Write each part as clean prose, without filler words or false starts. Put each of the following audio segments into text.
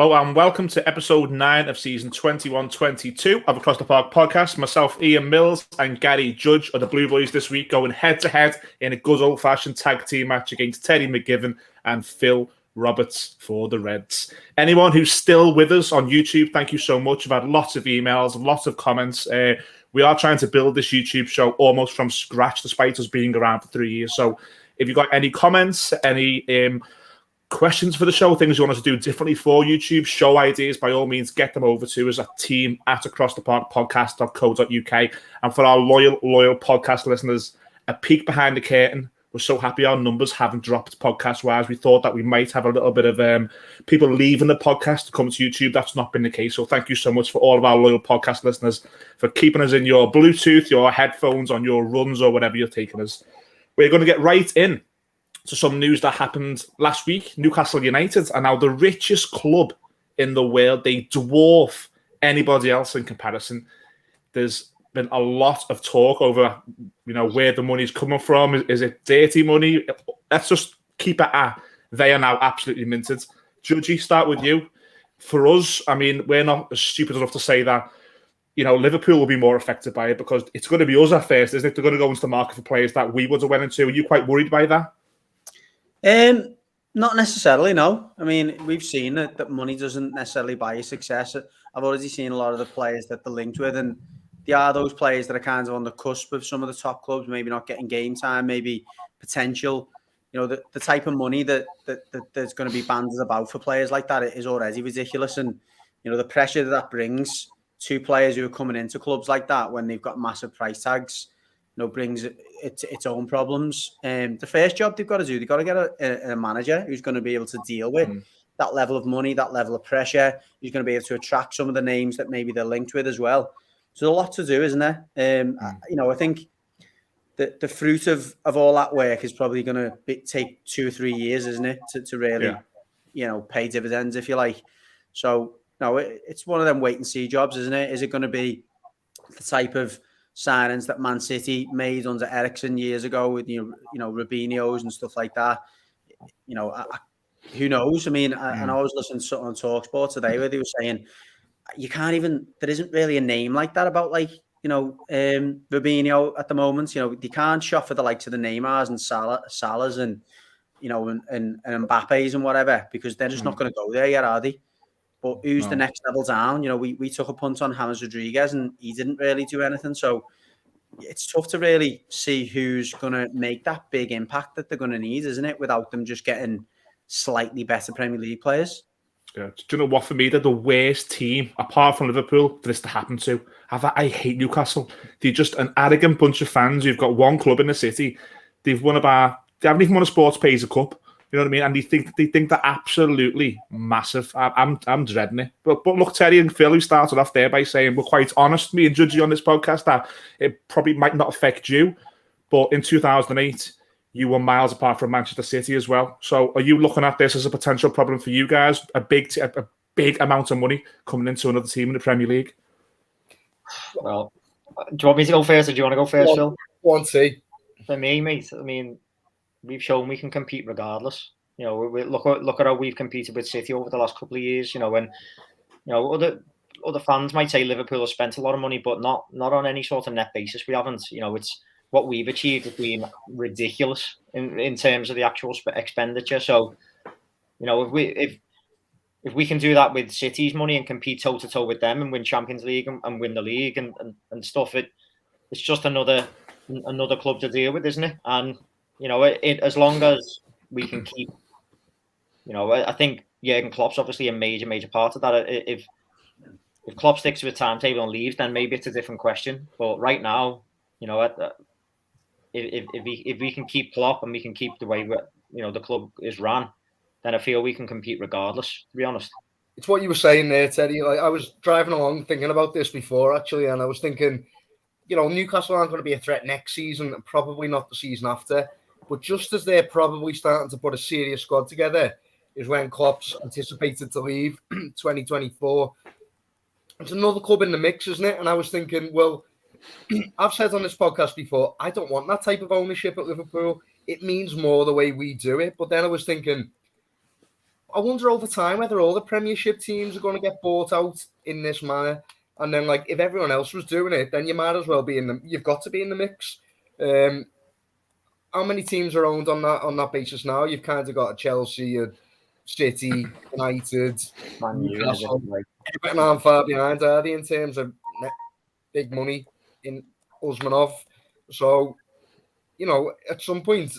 Hello and welcome to episode 9 of season 21-22 of Across the Park podcast. Myself, Ian Mills, and Gary Judge are the Blue Boys this week, going head-to-head in a good old-fashioned tag team match against Terry McGivern and Phil Roberts for the Reds. Anyone who's still with us on YouTube, thank you so much. I've had lots of emails, lots of comments. We are trying to build this YouTube show almost from scratch, despite us being around for 3 years. So if you've got any comments, any questions for the show, things you want us to do differently for YouTube, show ideas, by all means, get them over to us at team@acrosstheparkpodcast.co.uk. And for our loyal podcast listeners, a peek behind the curtain. We're so happy our numbers haven't dropped podcast-wise. We thought that we might have a little bit of people leaving the podcast to come to YouTube. That's not been the case. So thank you so much for all of our loyal podcast listeners for keeping us in your Bluetooth, your headphones, on your runs, or whatever you're taking us. We're going to get right in to some news that happened last week. Newcastle United are now the richest club in the world. They dwarf anybody else in comparison. There's been a lot of talk over, where the money's coming from. Is it dirty money? Let's just keep it at they are now absolutely minted. Judgy, start with you. For us, we're not stupid enough to say that, Liverpool will be more affected by it because it's going to be us at first, isn't it? They're going to go into the market for players that we would have went into. Are you quite worried by that? Not necessarily, no. We've seen that money doesn't necessarily buy you success. I've already seen a lot of the players that they're linked with, and they are those players that are kind of on the cusp of some of the top clubs, maybe not getting game time, maybe potential. The type of money that there's going to be bands about for players like that is already ridiculous. And, the pressure that brings to players who are coming into clubs like that when they've got massive price tags, brings its own problems. The first job they've got to do, they've got to get a manager who's going to be able to deal with that level of money, that level of pressure. Who's going to be able to attract some of the names that maybe they're linked with as well. So there's a lot to do, isn't there? I think the fruit of all that work is probably going to take 2 or 3 years, isn't it, to really, pay dividends, if you like. So no, it's one of them wait and see jobs, isn't it? Is it going to be the type of signings that Man City made under Eriksen years ago with Robinhos and stuff like that? Who knows? And I was listening to something on TalkSport today where they were saying you can't even. There isn't really a name like that about Robinho at the moment. They can't shop for the likes of the Neymars and Salahs and and Mbappe's and whatever because they're just not going to go there yet, are they? But who's the next level down? We took a punt on James Rodriguez and he didn't really do anything. So it's tough to really see who's going to make that big impact that they're going to need, isn't it? Without them just getting slightly better Premier League players. Yeah. Do you know what? For me, they're the worst team, apart from Liverpool, for this to happen to. I hate Newcastle. They're just an arrogant bunch of fans who've got one club in the city. They haven't even won a Sports Payser Cup. You know what I mean? And they think they're absolutely massive. I'm dreading it. But look, Terry and Phil, who started off there by saying we're quite honest, me and Judgy on this podcast, that it probably might not affect you. But in 2008, you were miles apart from Manchester City as well. So are you looking at this as a potential problem for you guys? A big amount of money coming into another team in the Premier League? Well, do you want me to go first or do you want to go first, Phil? One, two. For me, mate, we've shown we can compete regardless. We look at how we've competed with City over the last couple of years. When other fans might say Liverpool have spent a lot of money, but not on any sort of net basis. We haven't. It's what we've achieved has been ridiculous in terms of the actual expenditure. So, if we can do that with City's money and compete toe to toe with them and win Champions League and win the league and stuff, it's just another club to deal with, isn't it? And as long as we can keep, I think Jurgen Klopp's obviously a major part of that. If Klopp sticks to a timetable and leaves, then maybe it's a different question. But right now, if we can keep Klopp and we can keep the way the club is run, then I feel we can compete regardless, to be honest. It's what you were saying there, Teddy. I was driving along thinking about this before, actually, and I was thinking, Newcastle aren't going to be a threat next season, and probably not the season after. But just as they're probably starting to put a serious squad together is when Klopp's anticipated to leave 2024. It's another club in the mix, isn't it? And I was thinking, well, I've said on this podcast before, I don't want that type of ownership at Liverpool. It means more the way we do it. But then I was thinking, I wonder over time whether all the Premiership teams are going to get bought out in this manner. And then, like, if everyone else was doing it, then you might as well be in the. You've got to be in the mix. How many teams are owned on that basis now? You've kind of got a Chelsea, a City, United, Newcastle. Everton aren't far behind, are they, in terms of big money in Usmanov? So, you know, at some point,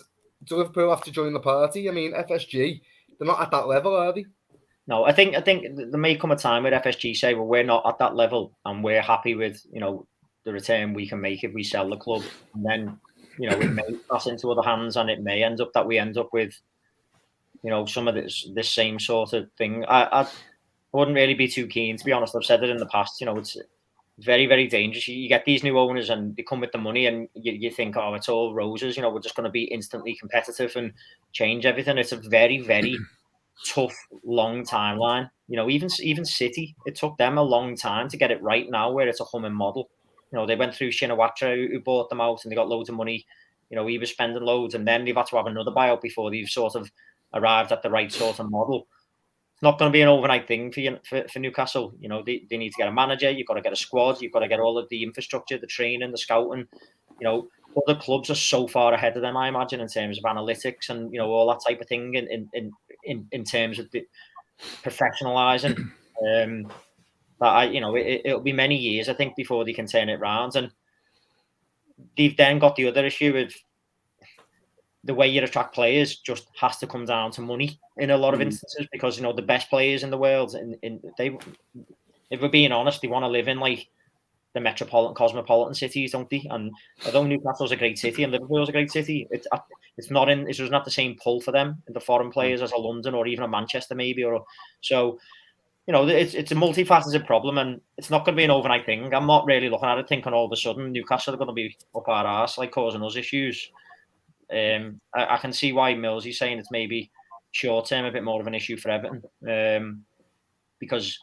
do Liverpool have to join the party? I mean, FSG, they're not at that level, are they? No, I think there may come a time where FSG say, well, we're not at that level and we're happy with, you know, the return we can make if we sell the club. And then, you know, it may pass into other hands and it may end up that we end up with, you know, some of this same sort of thing. I wouldn't really be too keen, to be honest. I've said it in the past, you know, it's very, very dangerous. You get these new owners and they come with the money and you think, oh, it's all roses, you know, we're just going to be instantly competitive and change everything. It's a very, very tough, long timeline. You know, even City, it took them a long time to get it right now where it's a humming model. You know, they went through Shinawatra, who bought them out and they got loads of money. You know, he was spending loads and then they've had to have another buyout before they've sort of arrived at the right sort of model. It's not going to be an overnight thing for Newcastle. You know, they need to get a manager, you've got to get a squad, you've got to get all of the infrastructure, the training, the scouting. You know, other clubs are so far ahead of them, I imagine, in terms of analytics and, you know, all that type of thing in terms of the professionalising. But it'll be many years, I think, before they can turn it round. And they've then got the other issue of the way you attract players just has to come down to money in a lot of instances, because, you know, the best players in the world, if we're being honest, they want to live in like the cosmopolitan cities, don't they? And although Newcastle's a great city and Liverpool's a great city, it's just not the same pull for them, the foreign players, as a London or even a Manchester maybe. Or so, you know, it's a multifaceted problem and it's not going to be an overnight thing. I'm not really looking at it thinking all of a sudden Newcastle are going to be up our arse, like causing us issues. I can see why Millsy's saying it's maybe short term a bit more of an issue for Everton, because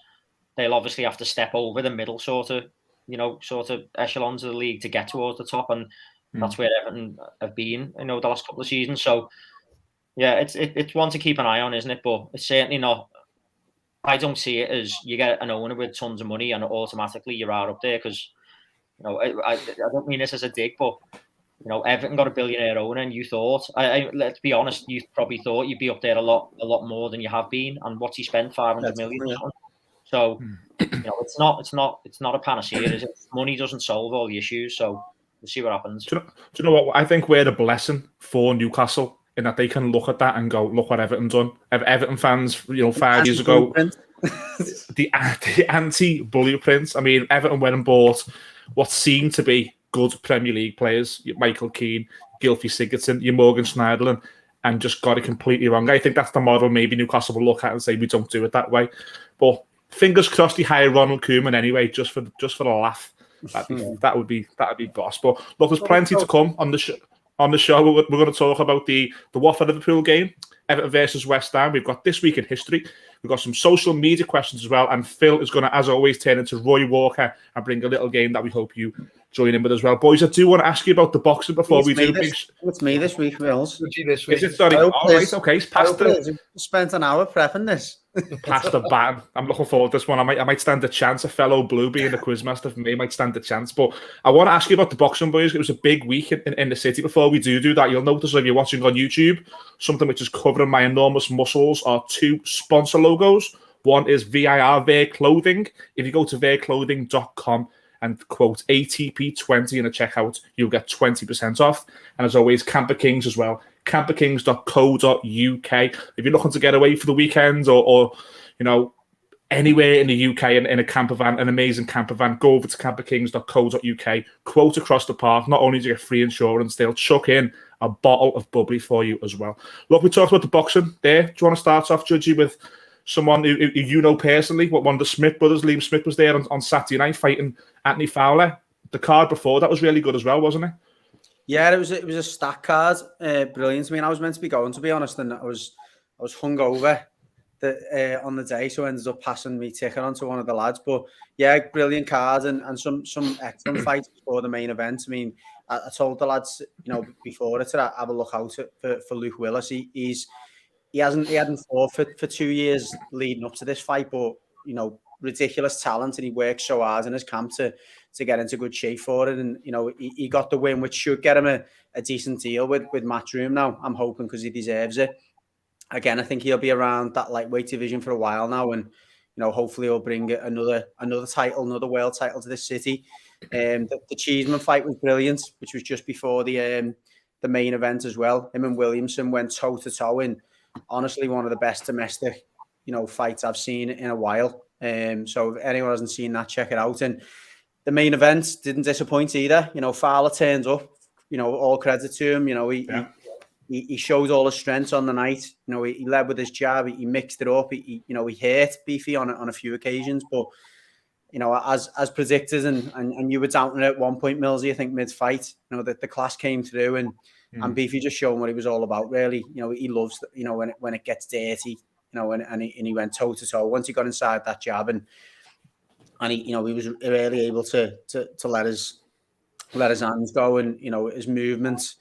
they'll obviously have to step over the middle sort of echelons of the league to get towards the top, and that's where Everton have been, you know, the last couple of seasons. So yeah, it's one to keep an eye on, isn't it? But it's certainly not. I don't see it as you get an owner with tons of money and automatically you are up there, because, you know, I don't mean this as a dig, but, you know, Everton got a billionaire owner, and you thought, let's be honest, you probably thought you'd be up there a lot more than you have been. And what's he spent? 500 million. Yeah. So, you know, it's not a panacea. Is it? Money doesn't solve all the issues. So we'll see what happens. Do you know what? I think we're a blessing for Newcastle in that they can look at that and go, look what Everton done. Everton fans, you know, 5 years ago, the anti-blueprint. I mean, Everton went and bought what seemed to be good Premier League players, Michael Keane, Gylfi Sigurdsson, your Morgan Schneiderlin, and just got it completely wrong. I think that's the model maybe Newcastle will look at and say, we don't do it that way. But fingers crossed he hired Ronald Koeman anyway, just for the laugh. That would be boss. But look, there's plenty to come on the show. On the show, we're going to talk about the Watford Liverpool game, Everton versus West Ham. We've got This Week in History. We've got some social media questions as well. And Phil is going to, as always, turn into Roy Walker and bring a little game that we hope you join in with as well. Boys, I do want to ask you about the boxing before we do. It's me this week, Mills. Is it? Sorry. All right, okay. Spent an hour prepping this. Past the baton. I'm looking forward to this one. I might stand a chance. A fellow Blue being a quizmaster for me might stand a chance. But I want to ask you about the boxing, boys. It was a big week in the city. Before we do that, you'll notice if you're watching on YouTube, something which is covering my enormous muscles are two sponsor logos. One is VIR Wear Clothing. If you go to wearclothing.com and quote ATP20 in a checkout, you'll get 20% off. And as always, Camper Kings as well. camperkings.co.uk. If you're looking to get away for the weekend or you know, anywhere in the UK in a camper van, an amazing camper van, go over to camperkings.co.uk, quote across the park. Not only do you get free insurance, they'll chuck in a bottle of bubbly for you as well. Look, we talked about the boxing there. Do you want to start off, Judgy, with someone who you know personally? What, one of the Smith brothers, Liam Smith, was there on Saturday night fighting Anthony Fowler. The card before that was really good as well, wasn't it? Yeah, it was a stack card. Brilliant. I mean, I was meant to be going, to be honest, and I was hungover on the day, so I ended up passing me ticket on to one of the lads. But yeah, brilliant card and some excellent fights before the main event. I mean, I told the lads, you know, before it to have a look out for Luke Willis. He's he hadn't fought for 2 years leading up to this fight, but ridiculous talent, and he worked so hard in his camp to get into good shape for it. And he got the win, which should get him a decent deal with Matchroom now. I'm hoping, because he deserves it. Again, I think he'll be around that lightweight division for a while now, and hopefully he'll bring another title, another world title to this city. The Cheeseman fight was brilliant, which was just before the main event as well. Him and Williamson went toe to toe in, honestly, one of the best domestic fights I've seen in a while. So if anyone hasn't seen that, check it out. And the main event didn't disappoint either. Fowler turns up. All credit to him. He showed all his strengths on the night. He led with his jab. He mixed it up. He hurt Beefy on a few occasions, but as predicted, and you were doubting it at one point, Millsy, I think mid-fight, that the class came through, and Beefy just showed what he was all about. Really, he loves when it gets dirty, and he went toe to toe once he got inside that jab, and he was really able to let his hands go, and his movements,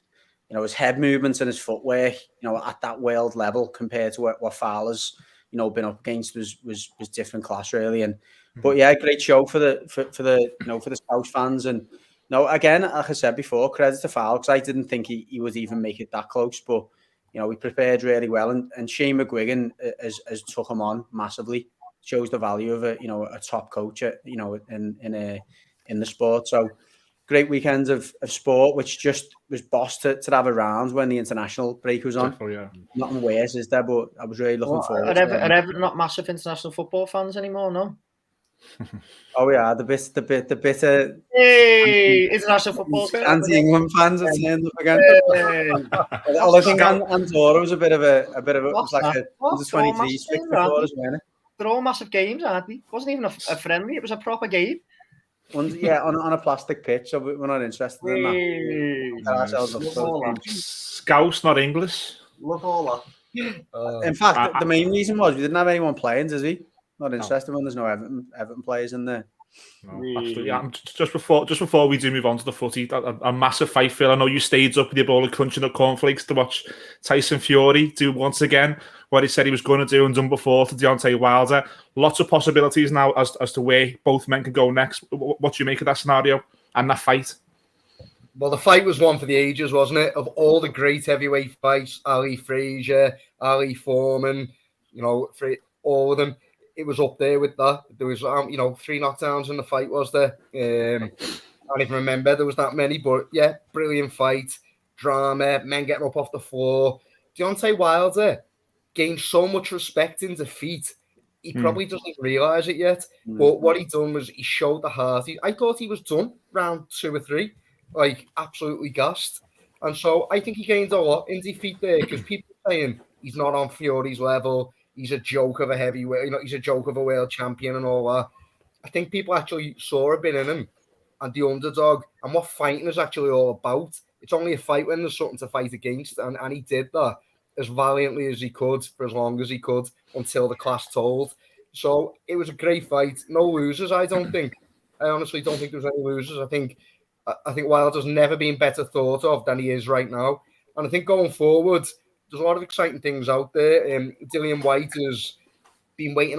his head movements and his footwork, at that world level compared to what Fowler's been up against was different class, really. And but yeah, great show for the Scouse fans. And again, like I said before, credit to Fowler, because I didn't think he would even make it that close, but we prepared really well, and Shane McGuigan has took him on massively. Shows the value of a top coach in the sport. So great weekends of sport, which just was bossed to have a round when the international break was on. Yeah. Nothing worse, is there? But I was really looking forward. Are Everton not massive international football fans anymore? No. Oh yeah, the bit of international football anti-England fans are turned up again. Well, I think Andorra was a bit of a it was like a 23 stick before us, wasn't it? They're all massive games, aren't they? It wasn't even a friendly; it was a proper game. On a plastic pitch, so we're not interested in that. Scouse, not English. Look all that. In fact, the main reason was we didn't have anyone playing, does he? Not interested when there's no Everton players in there. No, absolutely. Yeah, just before we do move on to the footy, a massive fight, Phil. I know you stayed up with your bowl of crunching up cornflakes to watch Tyson Fury do once again what he said he was going to do and done before to Deontay Wilder. Lots of possibilities now as to where both men can go next. What do you make of that scenario and that fight? Well, the fight was one for the ages, wasn't it? Of all the great heavyweight fights, Ali Frazier, Ali Foreman, for all of them, it was up there with that. There was, 3 knockdowns in the fight, was there? I don't even remember there was that many, but yeah, brilliant fight, drama, men getting up off the floor. Deontay Wilder gained so much respect in defeat. He probably doesn't realise it yet, but what he done was he showed the heart. I thought he was done round 2 or 3, like absolutely gassed. And so I think he gained a lot in defeat there, because people are saying he's not on Fury's level. He's a joke of a heavyweight, he's a joke of a world champion and all that. I think people actually saw a bit in him and the underdog and what fighting is actually all about. It's only a fight when there's something to fight against, and he did that as valiantly as he could for as long as he could until the class told. So it was a great fight. No losers, I don't think. I honestly don't think there was any losers. I think Wilder's never been better thought of than he is right now. And I think going forward, there's a lot of exciting things out there. Dillian Whyte has been waiting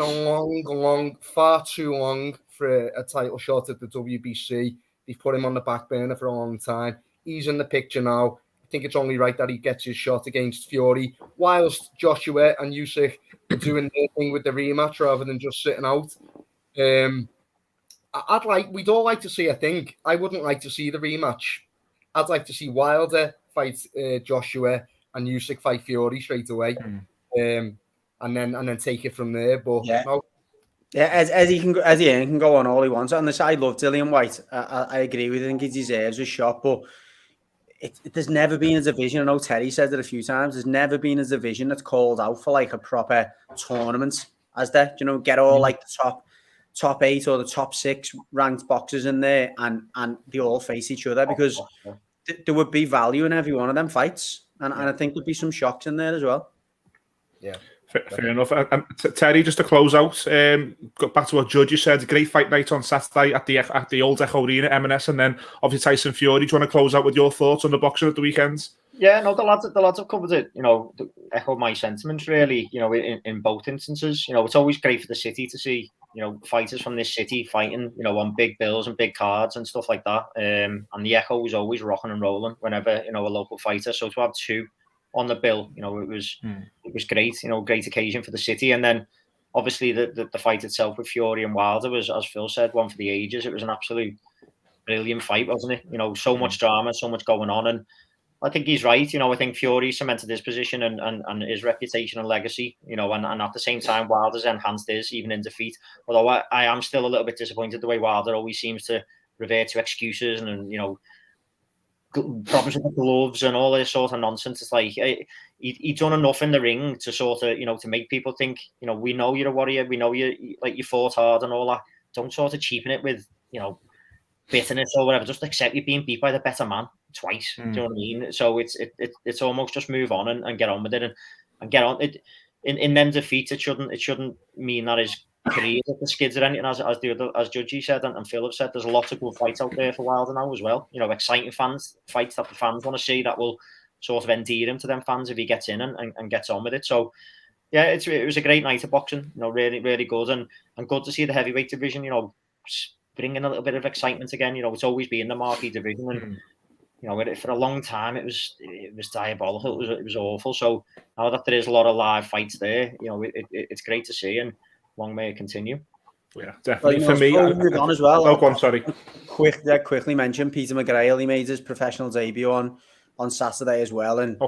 far too long for a title shot at the WBC. They've put him on the back burner for a long time. He's in the picture now. I think it's only right that he gets his shot against Fury, whilst Joshua and Usyk are doing their thing with the rematch rather than just sitting out. We'd all like to see, I think. I wouldn't like to see the rematch. I'd like to see Wilder fight Joshua and Usyk fight Fury straight away, and then take it from there. But as he can go on all he wants. On this, I love Dillian Whyte. I agree with him. I think he deserves a shot, but there's never been a division. I know Terry said it a few times. There's never been a division that's called out for like a proper tournament, as there. Get all like the top 8 or the top 6 ranked boxers in there, and they all face each other, because there would be value in every one of them fights. And I think there'll be some shocks in there as well. Yeah. Fair enough. Terry, just to close out, go back to what Judge you said, a great fight night on Saturday at the old Echo Arena, M&S, and then obviously Tyson Fury. Do you want to close out with your thoughts on the boxing at the weekends? Yeah, no, the lads have covered it. Echoed my sentiments really. In both instances, it's always great for the city to see fighters from this city fighting, on big bills and big cards and stuff like that. And the Echo was always rocking and rolling whenever a local fighter. So to have two on the bill, it was great. Great occasion for the city. And then obviously the fight itself with Fury and Wilder was, as Phil said, one for the ages. It was an absolute brilliant fight, wasn't it? So much drama, so much going on. And I think he's right. I think Fury cemented his position and his reputation and legacy, and at the same time, Wilder's enhanced his, even in defeat. Although I am still a little bit disappointed the way Wilder always seems to revert to excuses and problems with the gloves and all this sort of nonsense. It's like he's done enough in the ring to sort of, to make people think, we know you're a warrior, we know you fought hard and all that. Don't sort of cheapen it with, bitterness or whatever. Just accept you're being beat by the better man twice. Do you know what I mean? So it's almost just move on and get on with it and get on it. In them defeats, it shouldn't mean that his career at the skids or anything. As Judgy said and Phil have said, there's lots of good fights out there for Wilder now as well. Exciting fights that the fans want to see, that will sort of endear him to them fans if he gets in and gets on with it. So yeah, it was a great night of boxing. Really, really good and good to see the heavyweight division. Bringing a little bit of excitement again. It's always been the marquee division, and for a long time it was diabolical. It was awful. So now that there is a lot of live fights there, it's great to see, and long may it continue. Yeah, definitely. For me, move on as well. Oh, go on, sorry. Quickly mention Peter McGrail. He made his professional debut on Saturday as well, and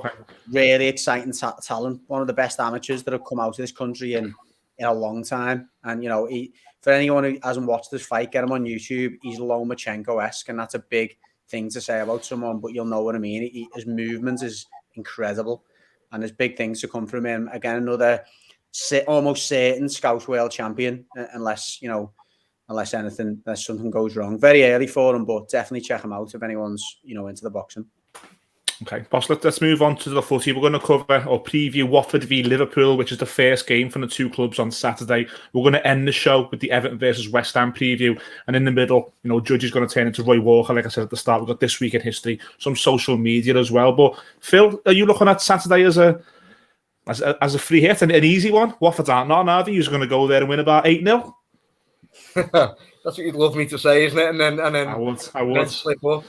really exciting talent. One of the best amateurs that have come out of this country in a long time. And for anyone who hasn't watched this fight, get him on YouTube. He's Lomachenko-esque, and that's a big thing to say about someone, but you'll know what I mean. His movement is incredible, and there's big things to come from him. Again, another almost certain Scouse world champion, unless something goes wrong. Very early for him, but definitely check him out if anyone's into the boxing. Okay, boss, let's move on to the footy. We're going to cover or preview Watford v Liverpool, which is the first game from the two clubs on Saturday. We're going to end the show with the Everton versus West Ham preview. And in the middle, Judge is going to turn into Roy Walker. Like I said at the start, we've got This Week in History, some social media as well. But Phil, are you looking at Saturday as a free hit, an easy one? Watford aren't are they? You're going to go there and win about 8-0? That's what you'd love me to say, isn't it? And then I would. Slip up.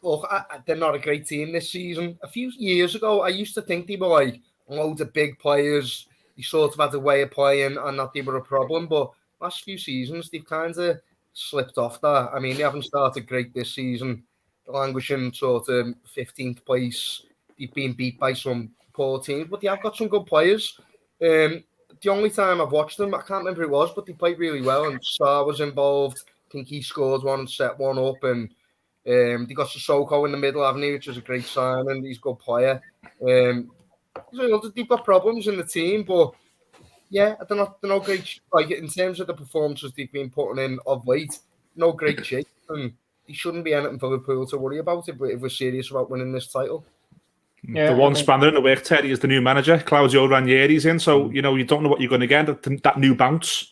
Look, they're not a great team this season. A few years ago, I used to think they were like loads of big players. They sort of had a way of playing and that they were a problem. But last few seasons, they've kind of slipped off that. I mean, they haven't started great this season. They're languishing sort of 15th place. They've been beat by some poor teams, but they have got some good players. The only time I've watched them, I can't remember who it was, but they played really well. And Sarr was involved. I think he scored one and set one up. And they got Sissoko in the middle, haven't they, which is a great sign, and he's a good player. They've got problems in the team, but yeah, they're not great. Like in terms of the performances they've been putting in of late, no great shape, and they shouldn't be anything for Liverpool to worry about if we're serious about winning this title. Yeah, the one spanner in the work, Terry, is the new manager, Claudio Ranieri's in, so you don't know what you're going to get, that new bounce.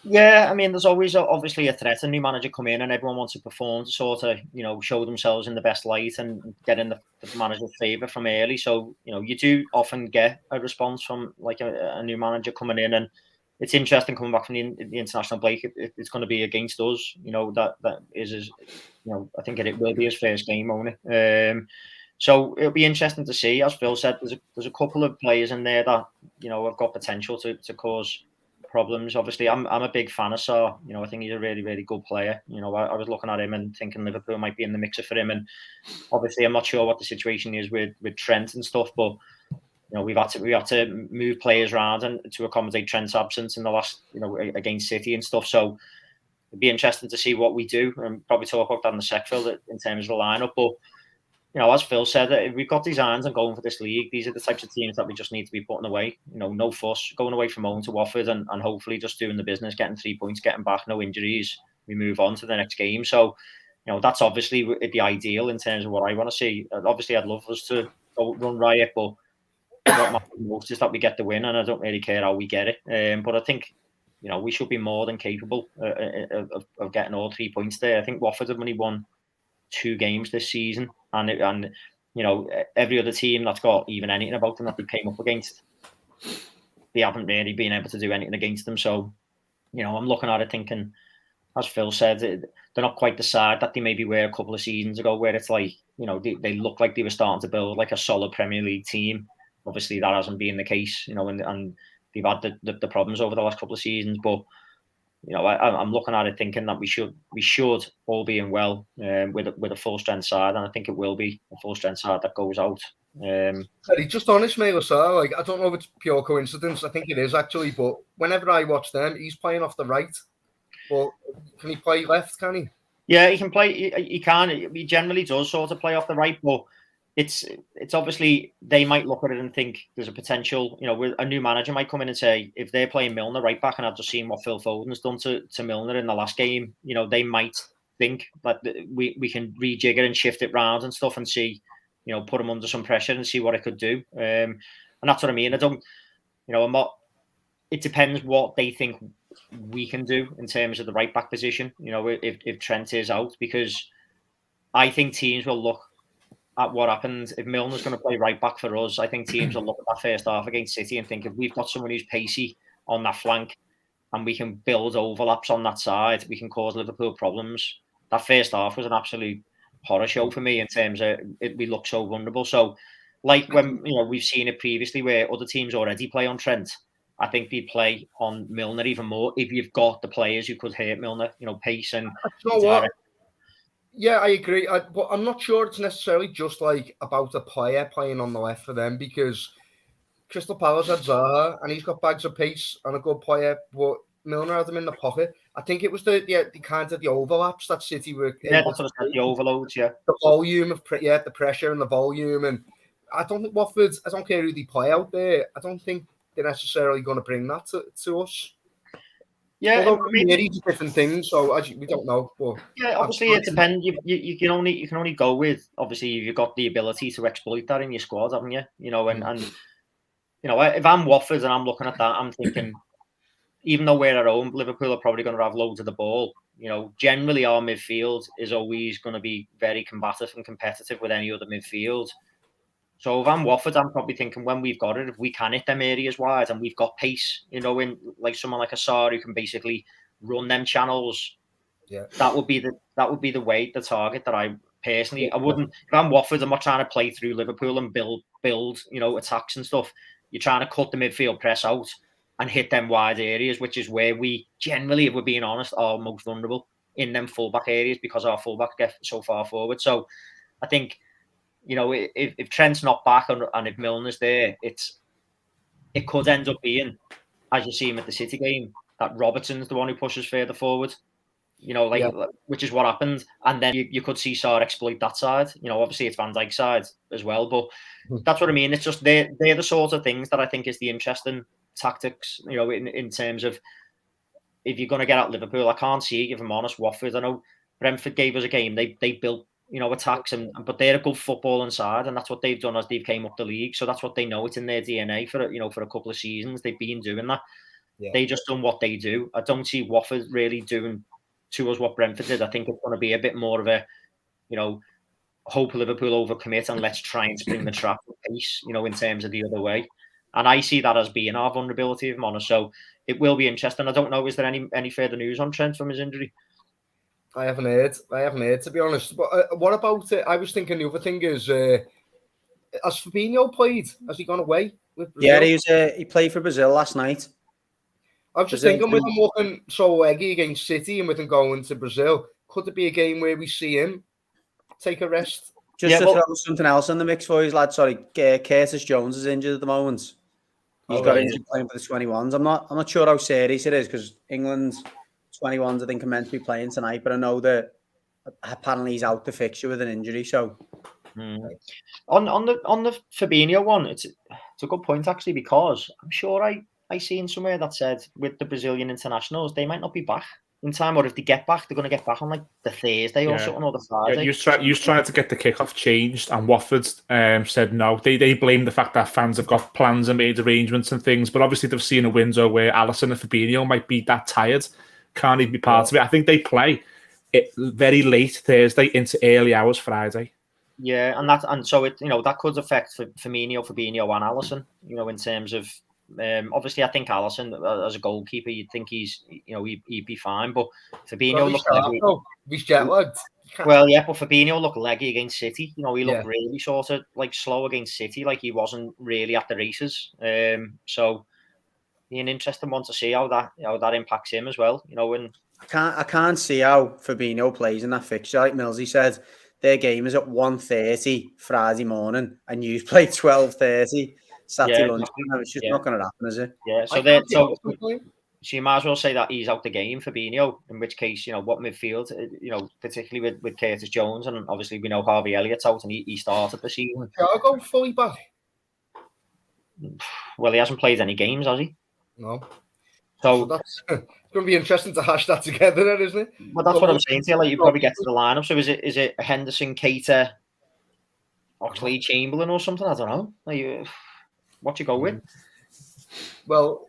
Yeah, I mean, there's always obviously a threat. A new manager come in and everyone wants to perform to sort of, show themselves in the best light and get in the manager's favour from early. So, you do often get a response from like a new manager coming in, and it's interesting coming back from the international break. It's going to be against us. That is his, I think it will be his first game, won't it? So it'll be interesting to see. As Phil said, there's a couple of players in there that have got potential to cause problems. Obviously, I'm a big fan of Sarr. I think he's a really, really good player. I was looking at him and thinking Liverpool might be in the mixer for him. And obviously, I'm not sure what the situation is with Trent and stuff, but we've had to move players around and to accommodate Trent's absence in the last, against City and stuff. So it'd be interesting to see what we do, and probably talk about that in the sec, Phil, in terms of the lineup. But as Phil said, we've got these irons and going for this league. These are the types of teams that we just need to be putting away. No fuss, going away from home to Watford and hopefully just doing the business, getting 3 points, getting back, no injuries. We move on to the next game. So, that's obviously the ideal in terms of what I want to see. Obviously, I'd love us to go run riot, but what matters most is that we get the win, and I don't really care how we get it. But I think, we should be more than capable of getting all 3 points there. I think Watford have only won 2 games this season, and every other team that's got even anything about them that they came up against, they haven't really been able to do anything against them. So, I'm looking at it thinking, as Phil said, they're not quite the side that they maybe were a couple of seasons ago, where it's like, they look like they were starting to build like a solid Premier League team. Obviously, that hasn't been the case, and they've had the problems over the last couple of seasons. But, I'm looking at it thinking that we should all be in well with a full strength side, and I think it will be a full strength side that goes out. Just honest, mate, like, I don't know if it's pure coincidence. I think it is actually, but whenever I watch them, he's playing off the right. But can he play left? Can he? Yeah, he can play. He can. He generally does sort of play off the right, but it's obviously they might look at it and think there's a potential. A new manager might come in and say, if they're playing Milner right back, and I've just seen what Phil Foden's done to Milner in the last game, they might think that we can rejig it and shift it round and stuff and see, put him under some pressure and see what it could do. And that's what I mean. I don't, I'm not. It depends what they think we can do in terms of the right back position. If Trent is out, because I think teams will look at what happened. If Milner's going to play right back for us, I think teams will look at that first half against City and think, if we've got someone who's pacey on that flank and we can build overlaps on that side, we can cause Liverpool problems. That first half was an absolute horror show for me in terms of we look so vulnerable. So, like when we've seen it previously where other teams already play on Trent, I think they'd play on Milner even more if you've got the players who could hurt Milner, pace and. You know what? Yeah, I agree. But I'm not sure it's necessarily just like about a player playing on the left for them, because Crystal Palace had Zaha and he's got bags of pace and a good player, but Milner had him in the pocket. I think it was the kind of the overlaps that City were. Yeah, that's what I said, the overloads, yeah. The volume of the pressure and the volume, and I don't think Watford. I don't care who they play out there. I don't think they're necessarily going to bring that to us. Yeah, although it's different things, so we don't know. But yeah, obviously it depends. You can only go with, obviously, you've got the ability to exploit that in your squad, haven't you? And if I'm Watford and I'm looking at that, I'm thinking, even though we're at home, Liverpool are probably going to have loads of the ball. Generally our midfield is always going to be very combative and competitive with any other midfield. So if I'm Watford, I'm probably thinking, when we've got it, if we can hit them areas wide and we've got pace, in like someone like Assar who can basically run them channels, that would be the way, the target that I personally, I wouldn't. If I'm Watford, I'm not trying to play through Liverpool and build attacks and stuff. You're trying to cut the midfield press out and hit them wide areas, which is where we generally, if we're being honest, are most vulnerable, in them fullback areas, because our fullbacks get so far forward. So I think, if Trent's not back and if Milner's there, it could end up being, as you see him at the City game, that Robertson's the one who pushes further forward, which is what happened. And then you could see Sarr exploit that side. Obviously it's Van Dijk's side as well, but that's what I mean. It's just they're the sort of things that I think is the interesting tactics, in terms of, if you're going to get at Liverpool, I can't see, if I'm honest, Watford. I know Brentford gave us a game. They built, attacks, but they're a good footballing side, and that's what they've done as they've came up the league. So that's what they know. It's in their DNA for a couple of seasons. They've been doing that. Yeah. They just done what they do. I don't see Watford really doing to us what Brentford did. I think it's going to be a bit more of a, hope Liverpool overcommit and let's try and spring the trap with pace, in terms of the other way. And I see that as being our vulnerability, if I'm honest. So it will be interesting. I don't know, is there any further news on Trent from his injury? I haven't heard, to be honest. But what about it? I was thinking the other thing is, has Fabinho played? Has he gone away with Brazil? Yeah, he played for Brazil last night. I was just thinking, with him looking so eggy against City and with him going to Brazil, could there be a game where we see him take a rest? Just to throw something else in the mix for you, lad. Sorry, Curtis Jones is injured at the moment. He's got injured playing for the 21s. I'm not sure how serious it is, because England's 21s, I think, are meant to be playing tonight, but I know that apparently he's out the fixture with an injury. So on the Fabinho one, it's a good point actually, because I'm sure I seen somewhere that said with the Brazilian internationals they might not be back in time, or if they get back, they're going to get back on like the Thursday or something, or the Friday. You tried to get the kickoff changed, and Watford said no. They blame the fact that fans have got plans and made arrangements and things, but obviously they've seen a window where Alisson and Fabinho might be that tired, can't even be part of it. I think they play it very late Thursday into early hours Friday. Yeah, and so it that could affect Firmino, Fabinho, and Alisson. In terms of obviously, I think Alisson as a goalkeeper, you'd think he'd be fine, but Fabinho looked leggy. He's jet lagged. Well, yeah, but Fabinho looked leggy against City. He looked really sort of like slow against City, like he wasn't really at the races. So be an interesting one to see how that impacts him as well. When I can't see how Fabinho plays in that fixture. Like Millsy said, their game is at 1:30 Friday morning, and you play 12:30 Saturday lunchtime. It's just not going to happen, is it? Yeah. So you might as well say that he's out the game, Fabinho. In which case, what midfield, particularly with Curtis Jones, and obviously we know Harvey Elliott's out, and he started the season. Thiago fully back. Well, he hasn't played any games, has he? No. So that's it's going to be interesting to hash that together, then, isn't it? Well, that's what I'm saying to you. Like, you probably get to the lineup. So is it Henderson, Keita, Oxlade, Chamberlain, or something? I don't know. Like, what you go with? Well,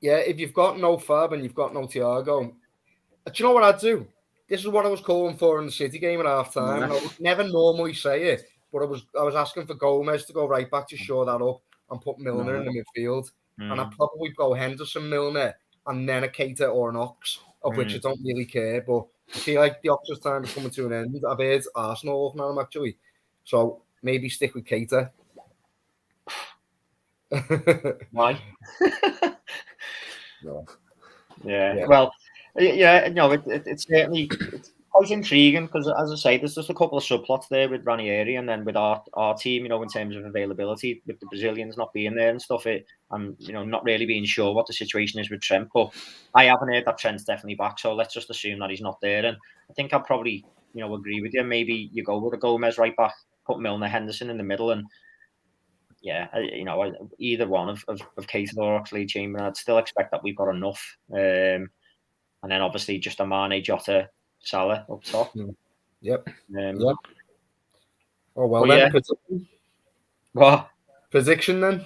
yeah. If you've got no Fab and you've got no Thiago, do you know what I'd do? This is what I was calling for in the City game at half time. I would never normally say it, but I was asking for Gomez to go right back to shore that up and put Milner in the midfield. And I'd probably go Henderson, Milner, and then a Keita or an Ox, of which I don't really care. But I feel like the Ox's time is coming to an end. I've heard Arsenal looking at him, actually. So maybe stick with Keita. Why? No. Yeah. Well, yeah, it's certainly quite intriguing because, as I say, there's just a couple of subplots there with Ranieri, and then with our team, in terms of availability, with the Brazilians not being there and stuff. I'm not really being sure what the situation is with Trent, but I haven't heard that Trent's definitely back, so let's just assume that he's not there. And I think I'll probably agree with you. Maybe you go with a Gomez right back, put Milner, Henderson in the middle, and either one of Keita or Oxlade, Chamberlain. I'd still expect that we've got enough, and then obviously just a Mane, Jota, Salah up top. Yep. Yep. Oh well, then. Yeah. What? Prediction then?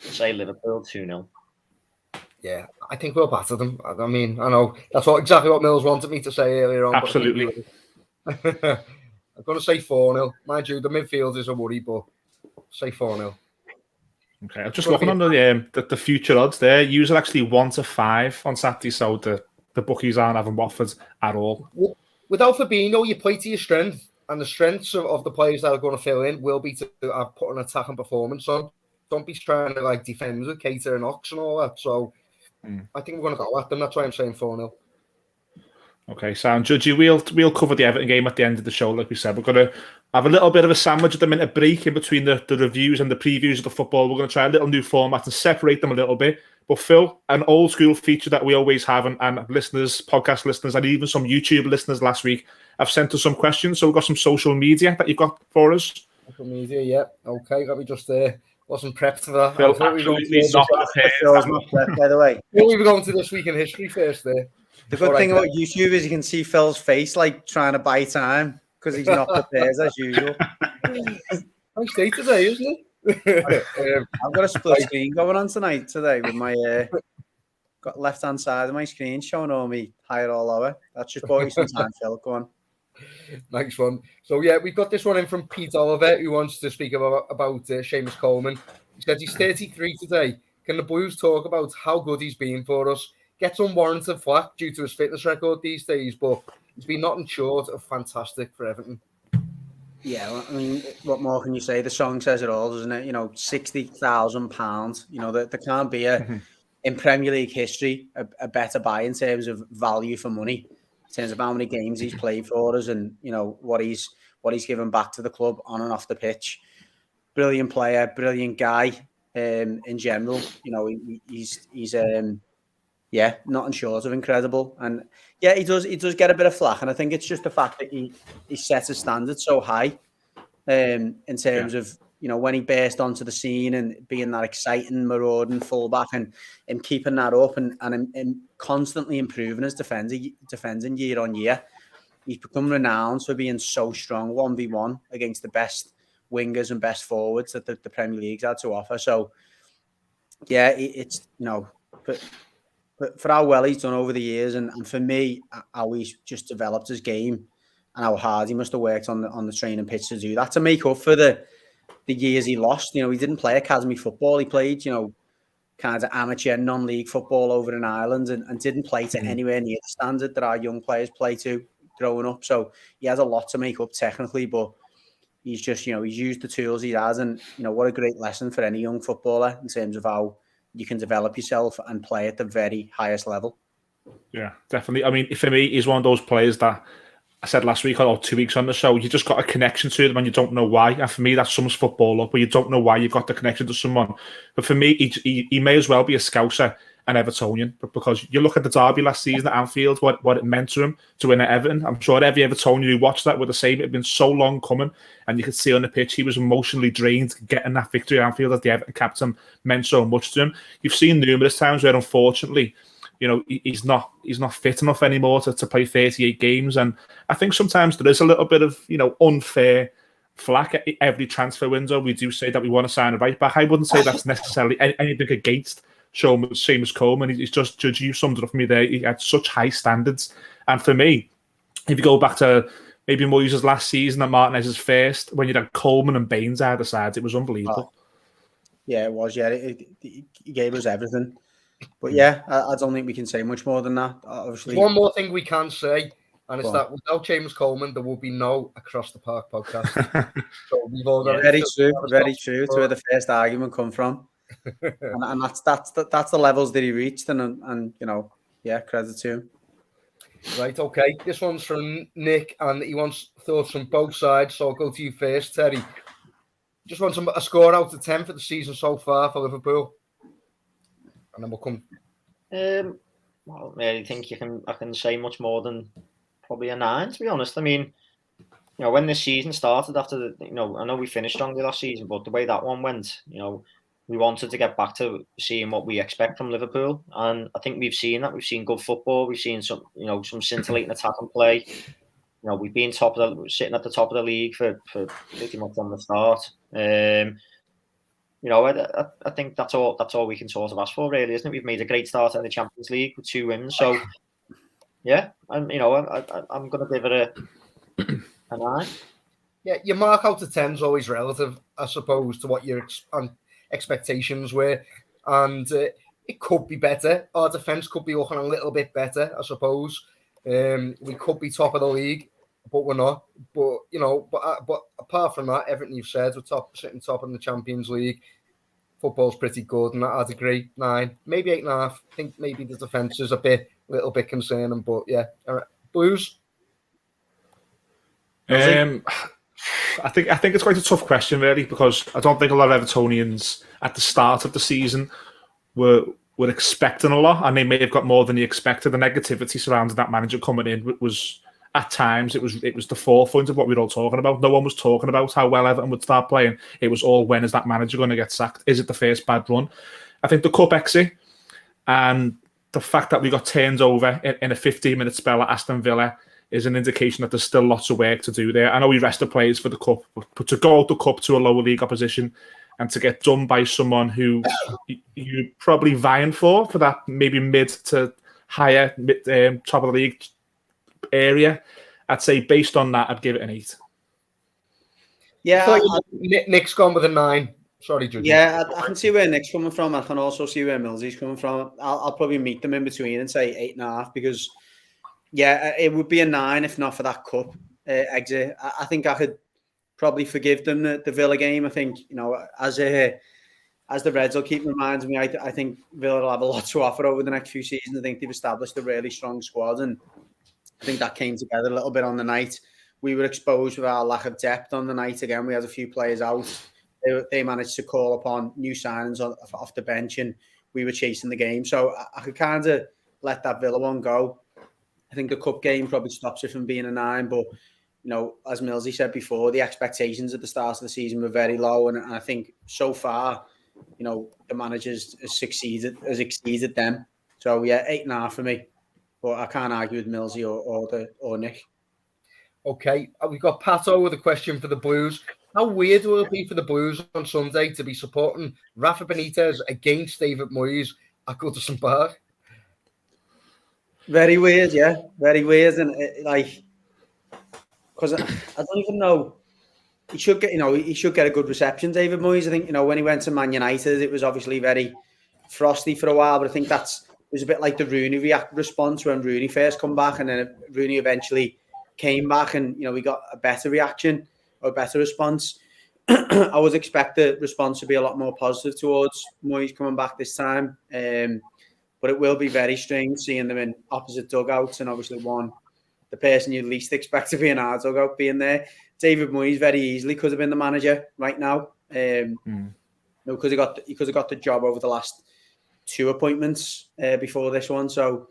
Say Liverpool 2-0. Yeah, I think we'll batter them. I mean, I know that's exactly what Mills wanted me to say earlier on. Absolutely. I'm going to say 4-0. Mind you, the midfield is a worry, but say 4-0. Okay, I'm just looking on the future odds there. Usually actually 1-5 on Saturday, so the bookies aren't having Watford at all. Without Fabinho, you play to your strength, and the strengths of the players that are going to fill in will be to put an attacking performance on. Don't be trying to defend with Keita and Ox and all that. So I think we're going to go at them. That's why I'm saying 4-0. Okay, Sam, Judgy, we'll cover the Everton game at the end of the show, like we said. We're going to have a little bit of a sandwich at the minute, a break in between the reviews and the previews of the football. We're going to try a little new format and separate them a little bit. But Phil, an old school feature that we always have, and listeners, podcast listeners, and even some YouTube listeners last week have sent us some questions. So we've got some social media that you've got for us. Social media, yeah. Okay, got me just there. Wasn't prepped for that. Phil, absolutely not prepared. By the way, we were going to this week in history first there. The good thing about YouTube is you can see Phil's face trying to buy time because he's not prepared as usual. Nice day today, isn't it? I've got a split screen going on today with my got left hand side of my screen showing all me higher or lower. That's just bought you some time, Phil. Go on. Nice one. So yeah, we've got this one in from Pete Oliver, who wants to speak about Seamus Coleman. He says he's 33 today. Can the Blues talk about how good he's been for us? Gets unwarranted flack due to his fitness record these days, but he's been nothing short of fantastic for Everton. Yeah, well, I mean, what more can you say? The song says it all, doesn't it? £60,000. There can't be in Premier League history a better buy in terms of value for money, in terms of how many games he's played for us, and what he's given back to the club on and off the pitch. Brilliant player, brilliant guy. In general, he's nothing short of incredible. And yeah, he does get a bit of flack, and I think it's just the fact that he sets a standard so high in terms of when he burst onto the scene and being that exciting, marauding fullback and keeping that up and constantly improving his defending year on year. He's become renowned for being so strong 1v1 against the best wingers and best forwards that the Premier League's had to offer. So yeah, it's but for how well he's done over the years, and for me, how he's just developed his game and how hard he must have worked on the training pitch to do that, to make up for the years he lost. You know, he didn't play academy football. He played, you know, kind of amateur non-league football over in Ireland, and didn't play to anywhere near the standard that our young players play to growing up. So he has a lot to make up technically, but he's just, you know, he's used the tools he has, and, you know, what a great lesson for any young footballer in terms of how you can develop yourself and play at the very highest level. Yeah, definitely. I mean, for me, he's one of those players that I said last week or 2 weeks on the show, you just got a connection to them and you don't know why. And for me, that sums football up, where you don't know why you've got the connection to someone. But for me, he may as well be a Scouser and Evertonian, because you look at the derby last season at Anfield, what it meant to him to win at Everton. I'm sure every Evertonian who watched that would have said it had been so long coming, and you could see on the pitch he was emotionally drained. Getting that victory at Anfield as the Everton captain meant so much to him. You've seen numerous times where, unfortunately, you know, he's not fit enough anymore to play 38 games, and I think sometimes there is a little bit of, you know, unfair flack at every transfer window. We do say that we want to sign a right back. I wouldn't say that's necessarily anything against Seamus Coleman. He's just, Judge, you summed it up for me there. He had such high standards. And for me, if you go back to maybe Moyes' last season and Martinez's first, when you had Coleman and Baines either side, it was unbelievable. Yeah, it was. Yeah, he gave us everything. But yeah, I don't think we can say much more than that. Obviously, one more thing we can say, and it's that without James Coleman, there will be no Across the Park podcast. So we've all got very true. To where the first argument come from. and that's the levels that he reached, and you know, yeah, credit to him. Right, okay. This one's from Nick, and he wants thoughts from both sides. So I'll go to you first, Terry. Just want a score out of 10 for the season so far for Liverpool, and then we'll come. Well, I really think I can say much more than probably a 9, to be honest. I mean, you know, when this season started, after I know we finished strongly last season, but the way that one went, you know, we wanted to get back to seeing what we expect from Liverpool, and I think we've seen that. We've seen good football. We've seen some scintillating attack and play. You know, we've been sitting at the top of the league for pretty much from the start. You know, I think that's all we can sort of ask for, really, isn't it? We've made a great start in the Champions League with 2 wins, so yeah, I'm going to give it a 9. Yeah, your mark out of 10 is always relative, I suppose, to what your expectations were, and it could be better. Our defence could be looking a little bit better, I suppose. We could be top of the league, but we're not. But you know, but apart from that, everything you've said, we're sitting top in the Champions League. Football's pretty good, and I'd agree. 9, maybe 8.5. I think maybe the defence is a little bit concerning, but yeah. All right. Blues. I think it's quite a tough question, really, because I don't think a lot of Evertonians at the start of the season were expecting a lot, and they may have got more than they expected. The negativity surrounding that manager coming in was, at times, it was the forefront of what we were all talking about. No one was talking about how well Everton would start playing. It was all, when is that manager going to get sacked? Is it the first bad run? I think the cup exit and the fact that we got turned over in a 15-minute spell at Aston Villa is an indication that there's still lots of work to do there. I know we rested players for the cup, but to go out the cup to a lower league opposition and to get done by someone who you're probably vying for that maybe mid to higher top of the league area, I'd say based on that, I'd give it an 8. Yeah, Nick's gone with a 9. Sorry, Judge. Yeah, I can see where Nick's coming from. I can also see where Millsy's coming from. I'll probably meet them in between and say 8.5, because yeah, it would be a 9 if not for that cup exit. I think I could probably forgive them the Villa game. I think, you know, as the Reds will keep reminding me, I think Villa will have a lot to offer over the next few seasons. I think they've established a really strong squad, and I think that came together a little bit on the night. We were exposed with our lack of depth on the night. Again, we had a few players out. They managed to call upon new signings off the bench, and we were chasing the game. So I could kind of let that Villa one go. I think the cup game probably stops it from being a 9, but you know, as Millsy said before, the expectations at the start of the season were very low, and I think so far, you know, the managers has exceeded them. So yeah, 8.5 for me, but I can't argue with Millsy or Nick. Okay, we've got Pato with a question for the Blues. How weird will it be for the Blues on Sunday to be supporting Rafa Benitez against David Moyes at Goodison Park? Very weird, yeah. Very weird. And because I don't even know. He should get, he should get a good reception, David Moyes. I think, when he went to Man United, it was obviously very frosty for a while, but I think it was a bit like the Rooney response when Rooney first come back, and then Rooney eventually came back, and we got a better reaction or a better response. I would expect the response to be a lot more positive towards Moyes coming back this time, but it will be very strange seeing them in opposite dugouts, and obviously the person you least expect to be in our dugout being there. David Moyes very easily could have been the manager right now, because he could have got the job over the last 2 appointments before this one. So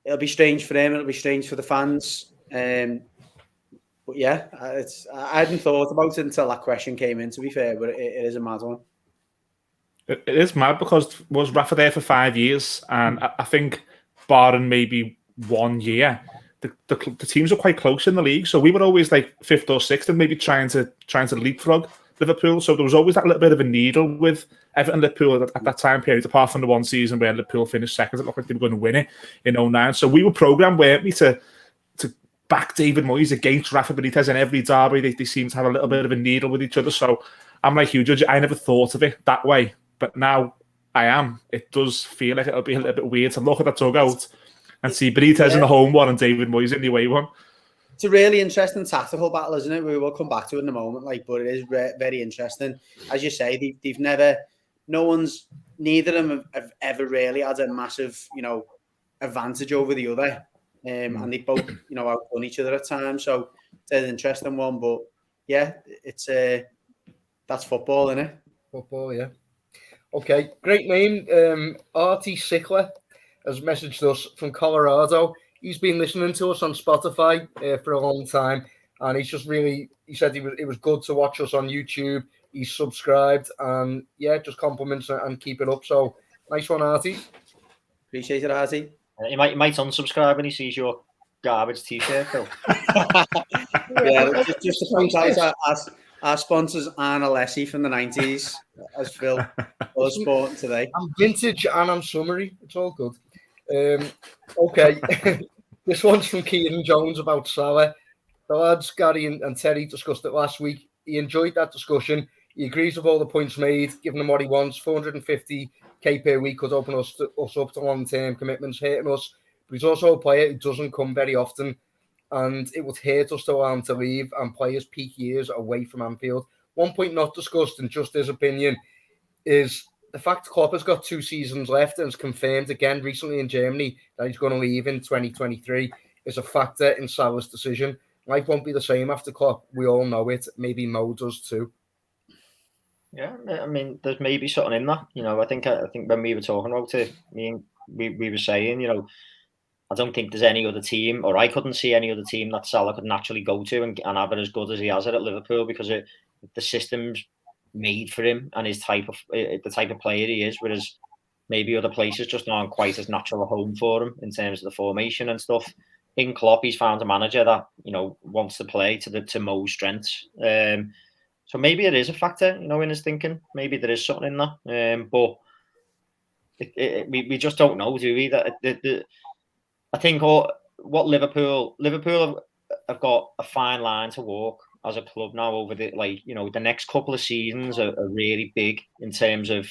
it'll be strange for him. It'll be strange for the fans. But yeah, I hadn't thought about it until that question came in, to be fair, but it is a mad one. It is mad because was Rafa there for 5 years, and I think barring maybe 1 year, the teams are quite close in the league. So we were always like 5th or 6th and maybe trying to leapfrog Liverpool. So there was always that little bit of a needle with Everton and Liverpool at that time period, apart from the one season where Liverpool finished second. It looked like they were going to win it in 2009. So we were programmed, weren't we, to back David Moyes against Rafa Benitez in every derby. They seem to have a little bit of a needle with each other. So I'm like you, Judge. I never thought of it that way, but now I am. It does feel like it'll be a little bit weird to look at that dugout and see Benitez in the home one and David Moyes in the away one. It's a really interesting tactical battle, isn't it? We will come back to it in a moment, but it is very interesting. As you say, they've never, neither of them have ever really had a massive, advantage over the other. And they both, outdone each other at times. So it's an interesting one, but yeah, that's football, isn't it? Football, yeah. Okay, great name. Artie Sickler has messaged us from Colorado. He's been listening to us on Spotify for a long time, and he said it was good to watch us on YouTube. He's subscribed, and yeah, just compliments and keep it up. So nice one, Artie. Appreciate it, Artie. He might unsubscribe when he sees your garbage t-shirt, Phil. Yeah, just to point out, our sponsors Anna Alessi from the 90s, as Phil was sporting today. I'm vintage and I'm summery. It's all good. Okay. This one's from Kieran Jones about Salah. The lads, Gary and Terry, discussed it last week. He enjoyed that discussion. He agrees with all the points made, giving him what he wants. 450k per week could open us up to long-term commitments, hurting us. But he's also a player who doesn't come very often, and it would hurt us to allow him to leave and play his peak years away from Anfield. One point not discussed, in just his opinion, is the fact Klopp has got 2 seasons left and has confirmed again recently in Germany that he's going to leave in 2023 is a factor in Salah's decision. Life won't be the same after Klopp. We all know it. Maybe Mo does too. Yeah, I mean, there's maybe something in that. I think when we were talking about it, we were saying, I don't think there's any other team, or I couldn't see any other team that Salah could naturally go to and have it as good as he has it at Liverpool, because the system's made for him and the type of player he is, whereas maybe other places just aren't quite as natural a home for him in terms of the formation and stuff. In Klopp, he's found a manager that wants to play to Mo's strengths. So maybe it is a factor, in his thinking. Maybe there is something in that, but we just don't know, do we? I think what Liverpool have got a fine line to walk as a club now over the next couple of seasons are really big in terms of,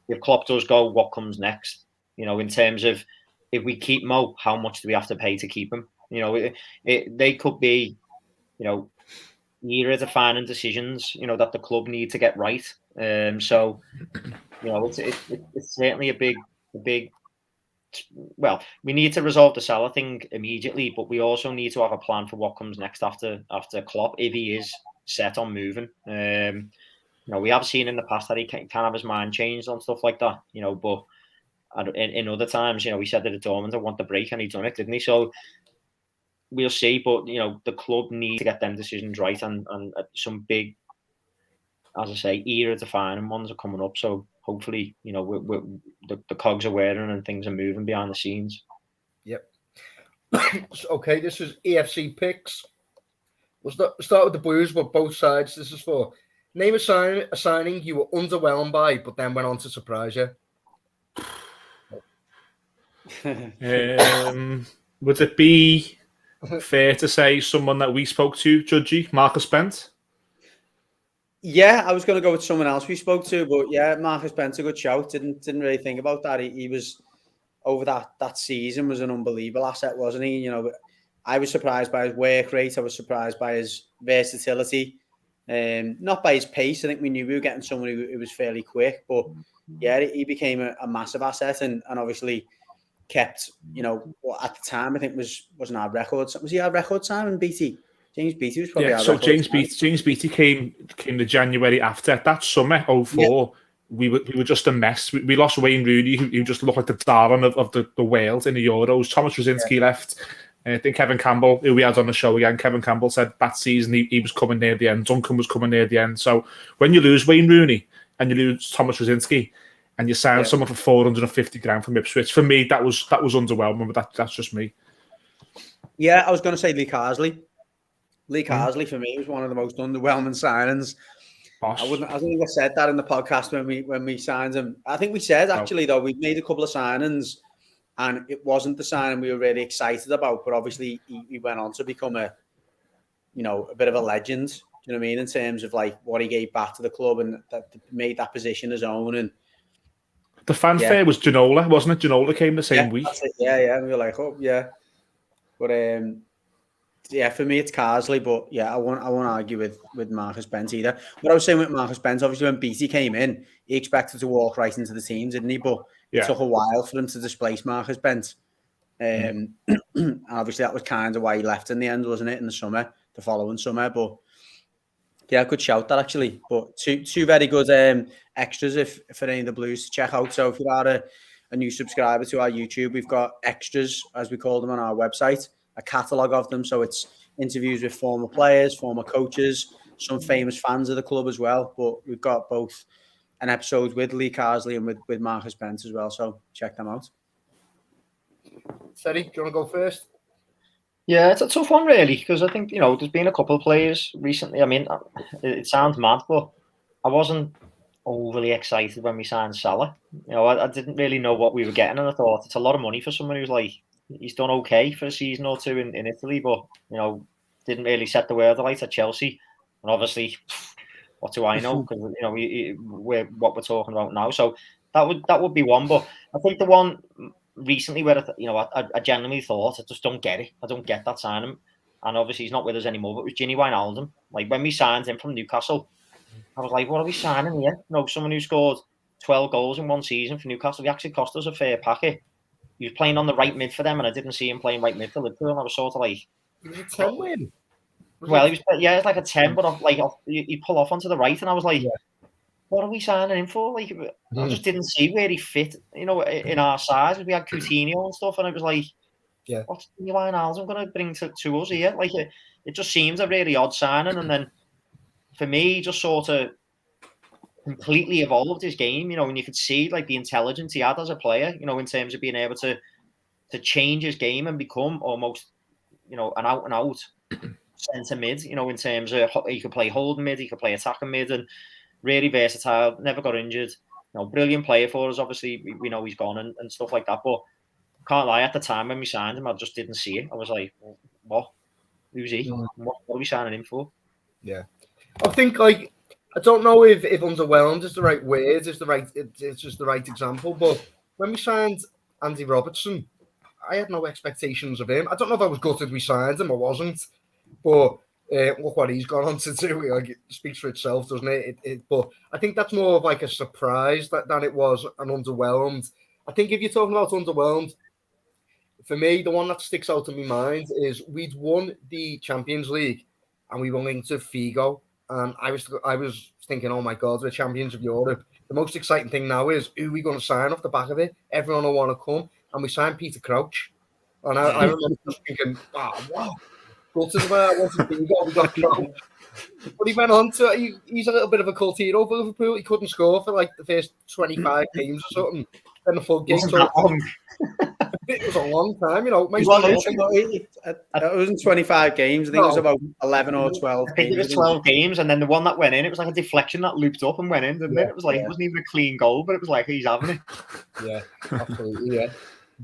if Klopp does go, what comes next? In terms of, if we keep Mo, how much do we have to pay to keep him? They could be, era-defining decisions, that the club need to get right. So, it's certainly a big. Well, we need to resolve the Salah thing immediately, but we also need to have a plan for what comes next after Klopp, if he is set on moving. We have seen in the past that he can have his mind changed on stuff like that, but in other times, he said that at Dortmund, I want the break, and he done it, didn't he? So we'll see, but the club need to get them decisions right, and some big, as I say, era-defining ones are coming up. So hopefully, the cogs are wearing and things are moving behind the scenes. Yep. Okay, this is EFC picks. We'll start with the Blues, but both sides this is for. Name a signing you were underwhelmed by, but then went on to surprise you. Would it be fair to say someone that we spoke to, Judgy, Marcus Bent? Yeah, I was going to go with someone else we spoke to, but yeah, Marcus Bent's a good shout. Didn't really think about that. He was over that season was an unbelievable asset, wasn't he? You know, I was surprised by his work rate. I was surprised by his versatility, not by his pace. I think we knew we were getting someone who was fairly quick, but yeah, he became a massive asset and obviously kept, you know, what at the time I think wasn't our record. Was he our record time in BT? James Beattie was probably our so record James Beattie came the January after that summer 2004. Yeah. We were just a mess. We lost Wayne Rooney, who just looked like the darling of the world in the Euros. Thomas Rosiński left. I think Kevin Campbell, who we had on the show again, Kevin Campbell said that season he was coming near the end. Duncan was coming near the end. So when you lose Wayne Rooney and you lose Thomas Rosiński and you sign someone for 450 grand from Ipswich, for me that was underwhelming. But that's just me. Yeah, I was going to say Lee Carsley. Lee Carsley for me was one of the most underwhelming signings. I don't think I said that in the podcast when we signed him. I think we said actually though we'd made a couple of signings, and it wasn't the signing we were really excited about. But obviously he went on to become a bit of a legend. Do you know what I mean? In terms of like what he gave back to the club and that made that position his own. And the fanfare was Ginola, wasn't it? Ginola came the same week. Yeah. We were like, oh yeah, but yeah, for me it's Carsley, but yeah, I won't argue with Marcus Bent either. What I was saying with Marcus Bent, obviously when Beattie came in, he expected to walk right into the team, didn't he? But it took a while for him to displace Marcus Bent. And obviously that was kind of why he left in the end, wasn't it? In the following summer. But yeah, good shout that actually. But two very good extras for any of the Blues to check out. So if you are a new subscriber to our YouTube, we've got extras, as we call them, on our website. A catalogue of them, so it's interviews with former players, former coaches, some famous fans of the club as well. But we've got both an episode with Lee Carsley and with Marcus Bent as well, so check them out. Seri, do you want to go first? Yeah, it's a tough one really, because I think there's been a couple of players recently. I mean, it sounds mad, but I wasn't overly excited when we signed Salah. I didn't really know what we were getting, and I thought it's a lot of money for someone who's like. He's done okay for a season or two in Italy, but didn't really set the world alight at Chelsea. And obviously, what do I know? Because we're what we're talking about now. So that would be one. But I think the one recently where I genuinely thought I just don't get it. I don't get that signing. And obviously he's not with us anymore. But it was Gini Wijnaldum. Like when we signed him from Newcastle, I was like, what are we signing here? Someone who scored 12 goals in one season for Newcastle. He actually cost us a fair packet. He was playing on the right mid for them, and I didn't see him playing right mid for Liverpool. And I was sort of like, "He was a 10 win." Well, it's like a 10, but he'd pull off onto the right, and I was like, "What are we signing him for?" Like, I just didn't see where he fit, in our size. We had Coutinho and stuff, and it was like, "What's Wijnaldum going to bring to us here?" Like, it just seems a really odd signing, and then for me, just sort of completely evolved his game, and you could see like the intelligence he had as a player, in terms of being able to change his game and become almost, an out and out centre mid, in terms of he could play holding mid, he could play attacking mid, and really versatile, never got injured, brilliant player for us. Obviously, we know he's gone and stuff like that, but can't lie, at the time when we signed him, I just didn't see it. I was like, what? Who's he? What are we signing him for? Yeah. I think I don't know if underwhelmed is the right word, it's just the right example. But when we signed Andy Robertson, I had no expectations of him. I don't know if I was gutted we signed him or wasn't, but look what he's gone on to do. Like, it speaks for itself, doesn't it? But I think that's more of like a surprise than it was an underwhelmed. I think if you're talking about underwhelmed, for me, the one that sticks out in my mind is we'd won the Champions League and we were linked to Figo. And I was thinking, oh my God, we're champions of Europe. The most exciting thing now is who are we going to sign off the back of it? Everyone will want to come. And we signed Peter Crouch. And I remember just thinking, wow. Go to the we got Crouch. But he went on to, he's a little bit of a cult hero for Liverpool. He couldn't score for like the first 25 games or something. Then the full game. It was a long time, It wasn't 25 games. I think it was about 11 or 12. I think it was 12 games, and then the one that went in, it was like a deflection that looped up and went in, didn't it? It was like it wasn't even a clean goal, but it was like he's having it. Yeah, absolutely. Yeah.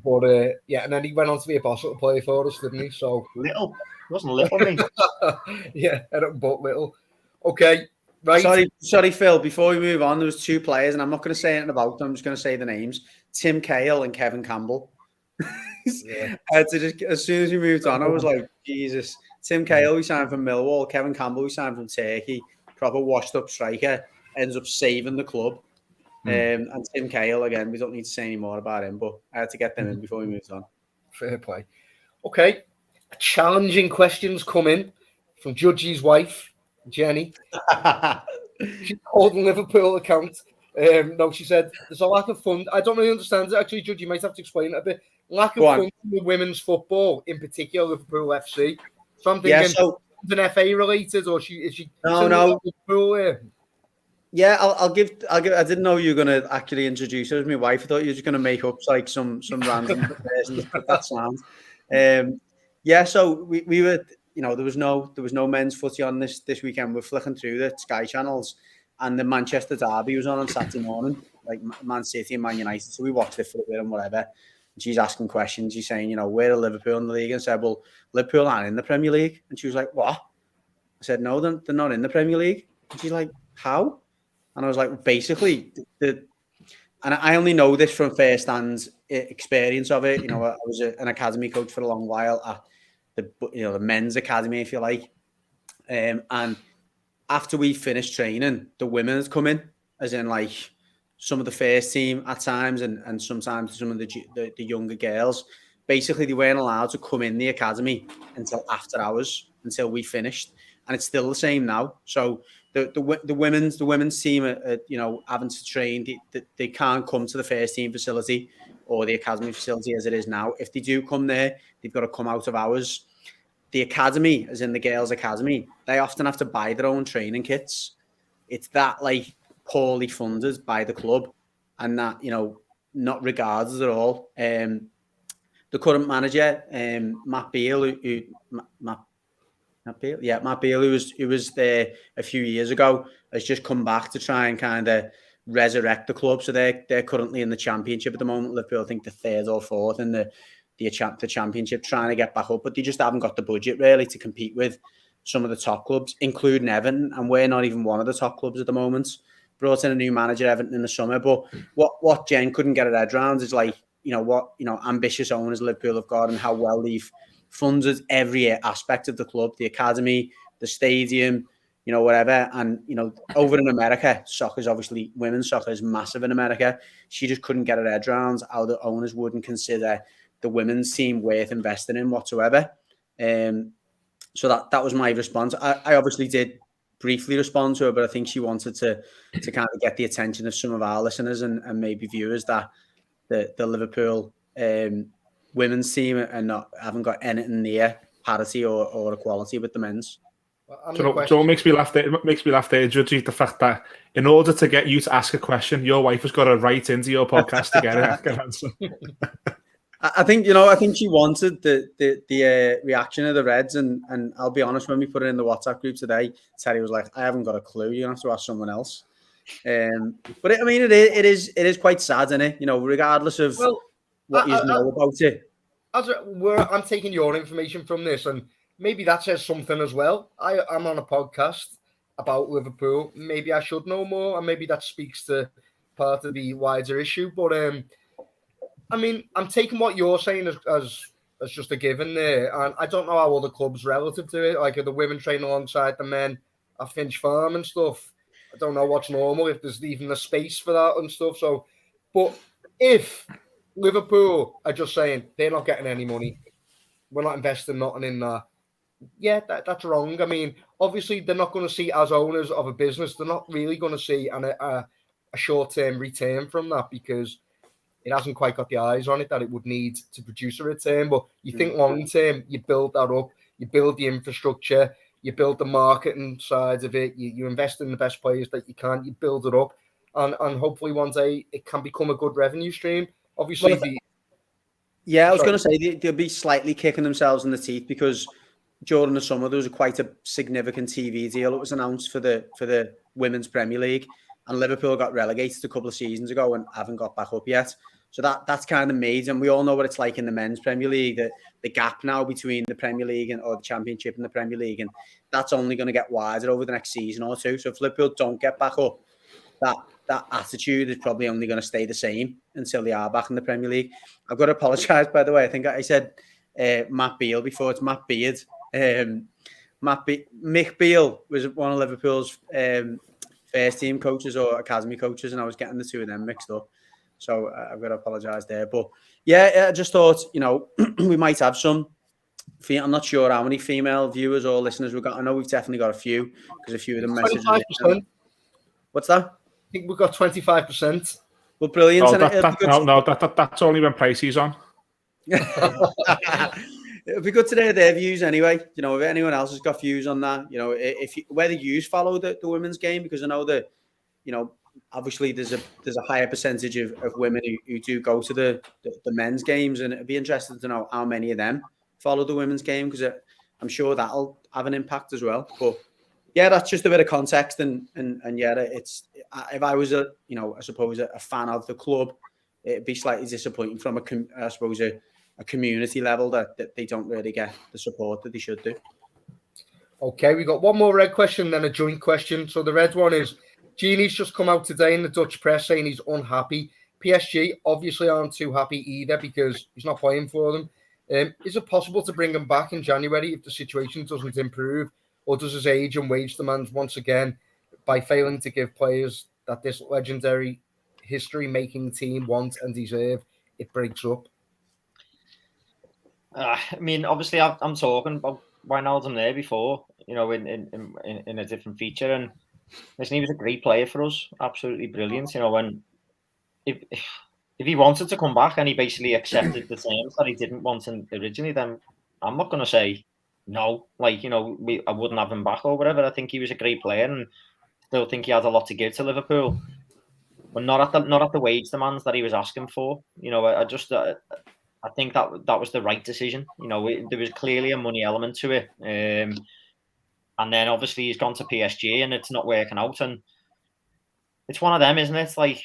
But yeah, and then he went on to be a boss to play for us, didn't he? So Little. It wasn't little, mate. yeah, but little. Okay, right. Sorry, Phil. Before we move on, there was 2 players, and I'm not going to say anything about them. I'm just going to say the names: Tim Cahill and Kevin Campbell. Yeah. As soon as we moved on, I was like, Jesus. Tim Cahill, we signed from Millwall. Kevin Campbell, we signed from Turkey. Proper washed-up striker. Ends up saving the club. And Tim Cahill, again, we don't need to say any more about him, but I had to get them in before we moved on. Fair play. Okay, challenging questions come in from Judgy's wife, Jenny. She's holding Liverpool account. No, she said there's a lack of fund. I don't really understand it. Actually, Judge, you might have to explain it a bit. Lack of fund with women's football, in particular Liverpool FC. So I'm thinking something FA related, or is she no. Liverpool, Yeah, I'll give. I didn't know you were going to actually introduce her as my wife. I thought you were just going to make up like some random person. That sounds. Yeah, so we were. There was no men's footy on this weekend. We're flicking through the Sky channels, and the Manchester derby was on Saturday morning, like Man City and Man United. So we watched it for a bit and whatever. And she's asking questions. She's saying, where are Liverpool in the league? And I said, well, Liverpool aren't in the Premier League. And she was like, what? I said, no, they're not in the Premier League. And she's like, how? And I was like, basically, and I only know this from first-hand experience of it. I was an academy coach for a long while at the men's academy, if you like. And after we finished training, the women had come in, as in like some of the first team at times, and sometimes some of the younger girls. Basically, they weren't allowed to come in the academy until after hours, until we finished, and it's still the same now. So the women's team are having to train. They can't come to the first team facility or the academy facility as it is now. If they do come there, they've got to come out of hours. The academy, as in the girls' academy, they often have to buy their own training kits. It's that like poorly funded by the club, and that not regarded at all. The current manager, Matt Beale, Matt Beale, who was there a few years ago, has just come back to try and kind of resurrect the club. So they're currently in the Championship at the moment. Liverpool, I think, the 3rd or 4th in the Championship, trying to get back up, but they just haven't got the budget really to compete with some of the top clubs, including Everton, and we're not even one of the top clubs at the moment. Brought in a new manager, Everton, in the summer, but what Jen couldn't get her head around is like, what ambitious owners Liverpool have got and how well they've funded every aspect of the club, the academy, the stadium, whatever. And, over in America, soccer's obviously, women's soccer is massive in America. She just couldn't get her head around how the owners wouldn't consider the women's team worth investing in whatsoever. So that was my response. I obviously did briefly respond to her, but I think she wanted to kind of get the attention of some of our listeners and maybe viewers that the Liverpool women's team haven't got anything near parity or equality with the men's. So it makes me laugh there, Judge, the fact that in order to get you to ask a question, your wife has got to write into your podcast to get an answer. I think she wanted the reaction of the Reds, and I'll be honest, when we put it in the WhatsApp group today, Terry was like, I haven't got a clue, you're gonna have to ask someone else. But it is quite sad, isn't it? Regardless of what you know about it. I'm taking your information from this, and maybe that says something as well. I'm on a podcast about Liverpool. Maybe I should know more, and maybe that speaks to part of the wider issue. But I'm taking what you're saying as just a given there, and I don't know how other clubs relative to it. Like, are the women training alongside the men at Finch Farm and stuff? I don't know what's normal, if there's even a space for that and stuff. So, but if Liverpool are just saying they're not getting any money, we're not investing nothing in that, yeah, that's wrong. I mean, obviously, they're not going to see, as owners of a business, they're not really going to see a short-term return from that, because it hasn't quite got the eyes on it that it would need to produce a return. But you think long-term, you build that up, you build the infrastructure, you build the marketing side of it, you invest in the best players that you can, you build it up, and hopefully one day it can become a good revenue stream. Obviously, I was going to say they'll be slightly kicking themselves in the teeth, because during the summer there was quite a significant TV deal that was announced for the Women's Premier League, and Liverpool got relegated a couple of seasons ago and haven't got back up yet. So that's kind of made, and we all know what it's like in the men's Premier League, that the gap now between the Premier League or the Championship and the Premier League, and that's only going to get wider over the next season or two. So if Liverpool don't get back up, that attitude is probably only going to stay the same until they are back in the Premier League. I've got to apologise, by the way. I think I said Matt Beale before. It's Matt Beard. Mick Beale was one of Liverpool's first team coaches or academy coaches, and I was getting the two of them mixed up. So I've got to apologise there. But yeah, I just thought, we might have some. I'm not sure how many female viewers or listeners we've got. I know we've definitely got a few because a few of them messages. 25%. What's that? I think we've got 25%. Well, brilliant. No, that's only when Pricey's on. It'll be good to hear their views anyway. If anyone else has got views on that, whether you follow the women's game, because I know that, obviously there's a higher percentage of women who do go to the men's games, and it'd be interesting to know how many of them follow the women's game, because I'm sure that'll have an impact as well. But yeah, that's just a bit of context, and yeah, it's, if I was I suppose a fan of the club, it'd be slightly disappointing from a community level that they don't really get the support that they should do. Okay, we got one more red question, then a joint question. So the red one is, Gini's just come out today in the Dutch press saying he's unhappy. PSG obviously aren't too happy either because he's not playing for them. Is it possible to bring him back in January if the situation doesn't improve? Or does his age and wage demands once again, by failing to give players that this legendary history-making team want and deserve, it breaks up? Obviously, I'm talking about Wijnaldum there before, in a different feature, and listen, he was a great player for us, absolutely brilliant. When if he wanted to come back and he basically accepted the terms that he didn't want originally, then I'm not going to say no. I wouldn't have him back or whatever. I think he was a great player, and still think he had a lot to give to Liverpool, but not at the wage demands that he was asking for. I think that was the right decision. There was clearly a money element to it. And then obviously he's gone to PSG and it's not working out. And it's one of them, isn't it? It's like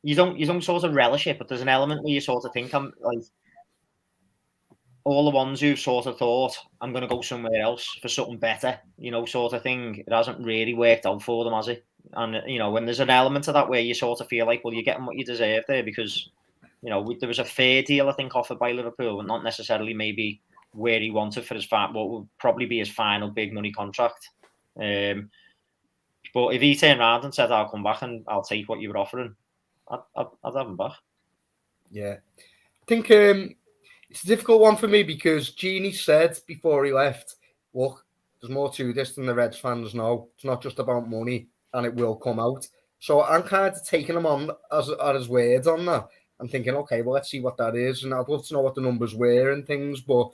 you don't sort of relish it, but there's an element where you sort of think, I'm like, all the ones who've sort of thought, I'm going to go somewhere else for something better, sort of thing. It hasn't really worked out for them, has it? And, when there's an element of that where you sort of feel like, well, you're getting what you deserve there, because there was a fair deal, I think, offered by Liverpool, and not necessarily maybe where he wanted for what would probably be his final big money contract. But if he turned around and said, I'll come back and I'll take what you were offering, I'd have him back. Yeah. I think it's a difficult one for me because Gini said before he left, look, there's more to this than the Reds fans know. It's not just about money, and it will come out. So I'm kind of taking him on at his words on that. I'm thinking, okay, well, let's see what that is. And I'd love to know what the numbers were and things. But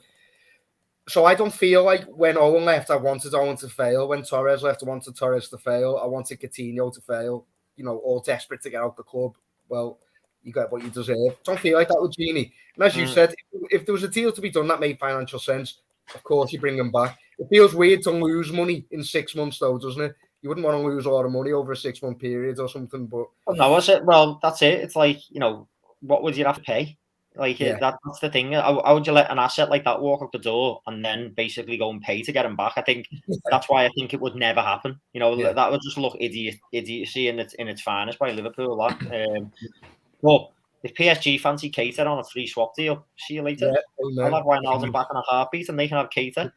so I don't feel like when Owen left, I wanted Owen to fail. When Torres left, I wanted Torres to fail. I wanted Coutinho to fail, all desperate to get out the club. Well, you got what you deserve. Don't feel like that with Gini. And as you said, if there was a deal to be done that made financial sense, of course you bring him back. It feels weird to lose money in 6 months, though, doesn't it? You wouldn't want to lose a lot of money over a 6-month period or something. But well, that's it. It's like, what would you have to pay? That's the thing. How would you let an asset like that walk out the door and then basically go and pay to get him back? I think that's why I think it would never happen. That would just look idiocy in its finest by Liverpool. But if PSG fancy Keita on a free swap deal, see you later. Yeah, I'll have Wijnaldum back in a heartbeat and they can have Keita.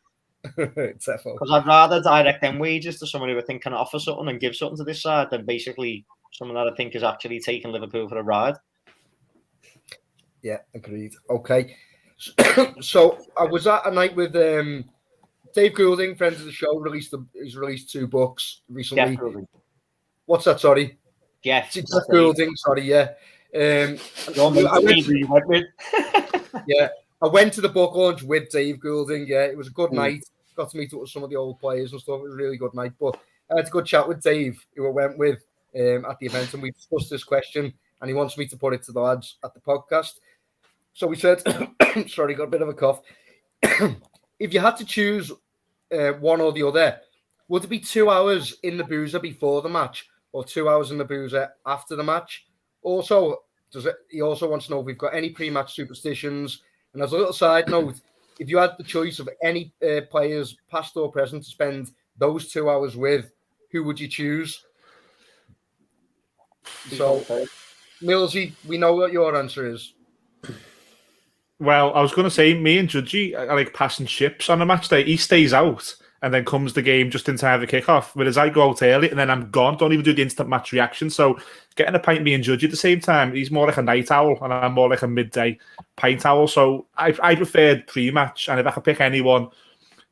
Because I'd rather direct them wages to someone who I think can offer something and give something to this side than basically someone that I think is actually taking Liverpool for a ride. Yeah, agreed. Okay. So I was at a night with Dave Goulding, friends of the show, he's released 2 books recently. What's that, sorry? Jeff Goulding, sorry, yeah. Yeah, I went to the book launch with Dave Goulding. Yeah, it was a good night. Got to meet up with some of the old players and stuff. It was a really good night. But I had a good chat with Dave, who I went with at the event, and we discussed this question, and he wants me to put it to the lads at the podcast. So we said, sorry, got a bit of a cough. If you had to choose one or the other, would it be 2 hours in the boozer before the match or 2 hours in the boozer after the match? Also, He also wants to know if we've got any pre-match superstitions. And as a little side note, if you had the choice of any players, past or present, to spend those 2 hours with, who would you choose? So, Millsy, we know what your answer is. Well, I was going to say, me and Judgy are like passing ships on a match day. He stays out, and then comes the game just in time for kickoff. Whereas I go out early, and then I'm gone. Don't even do the instant match reaction. So getting a pint, me and Judgy at the same time, he's more like a night owl, and I'm more like a midday pint owl. So I preferred pre-match, and if I could pick anyone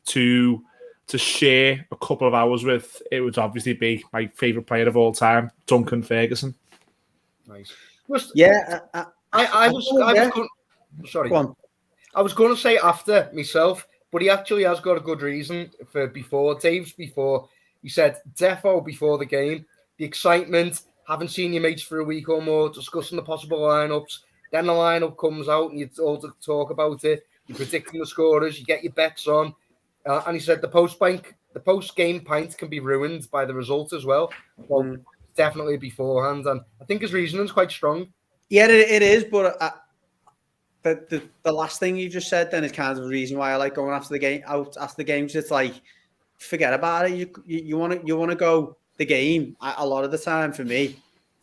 to share a couple of hours with, it would obviously be my favourite player of all time, Duncan Ferguson. Nice. Yeah, I was going to say after myself, but he actually has got a good reason for before. Dave's before. He said defo before the game, the excitement, having seen your mates for a week or more, discussing the possible lineups. Then the lineup comes out and you all talk about it. You're predicting the scorers. You get your bets on. And he said the post-game pint can be ruined by the result as well. Well, definitely beforehand. And I think his reasoning's quite strong. Yeah, it is. But the last thing you just said then is kind of the reason why I like going after the game. Out after the game, it's like forget about it. You want to go the game a lot of the time for me.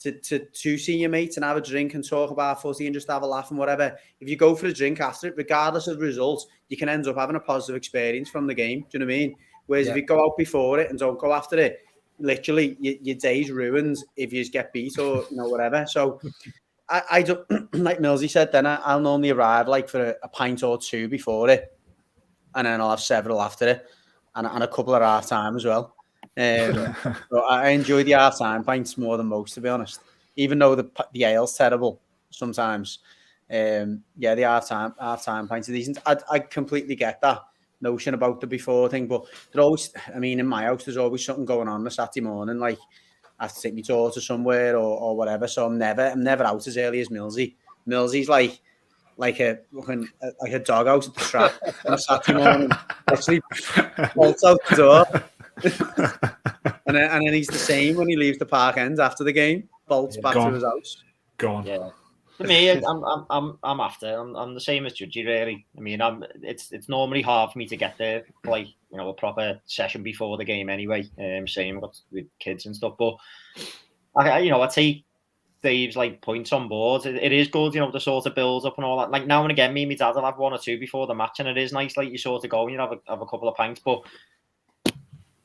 To see your mates and have a drink and talk about footy and just have a laugh and whatever. If you go for a drink after it, regardless of the results, you can end up having a positive experience from the game. Do you know what I mean? Whereas if you go out before it and don't go after it, literally your day's ruined if you just get beat or whatever. So I don't, like Millsy said, then I'll normally arrive like for a pint or two before it, and then I'll have several after it, and a couple at half time as well. So I enjoy the half-time pints more than most, to be honest. Even though the ale's terrible sometimes. The half-time pints are decent. I completely get that notion about the before thing, but there always, in my house, there's always something going on Saturday morning. Like I have to take my daughter somewhere or whatever. So I'm never out as early as Millsy. Millsy's like a dog out at the trap on a Saturday morning. Actually, bolts out the door. and then he's the same when he leaves the park end after the game, bolts back to his house. Gone. Yeah. For me, I'm after. I'm the same as Judgy, really. It's normally hard for me to get there, like a proper session before the game anyway. Same with kids and stuff. But I take Dave's points on board. It is good, the sort of build up and all that. Like now and again, me and my dad will have one or two before the match, and it is nice. Like you sort of go and you have a couple of pints, but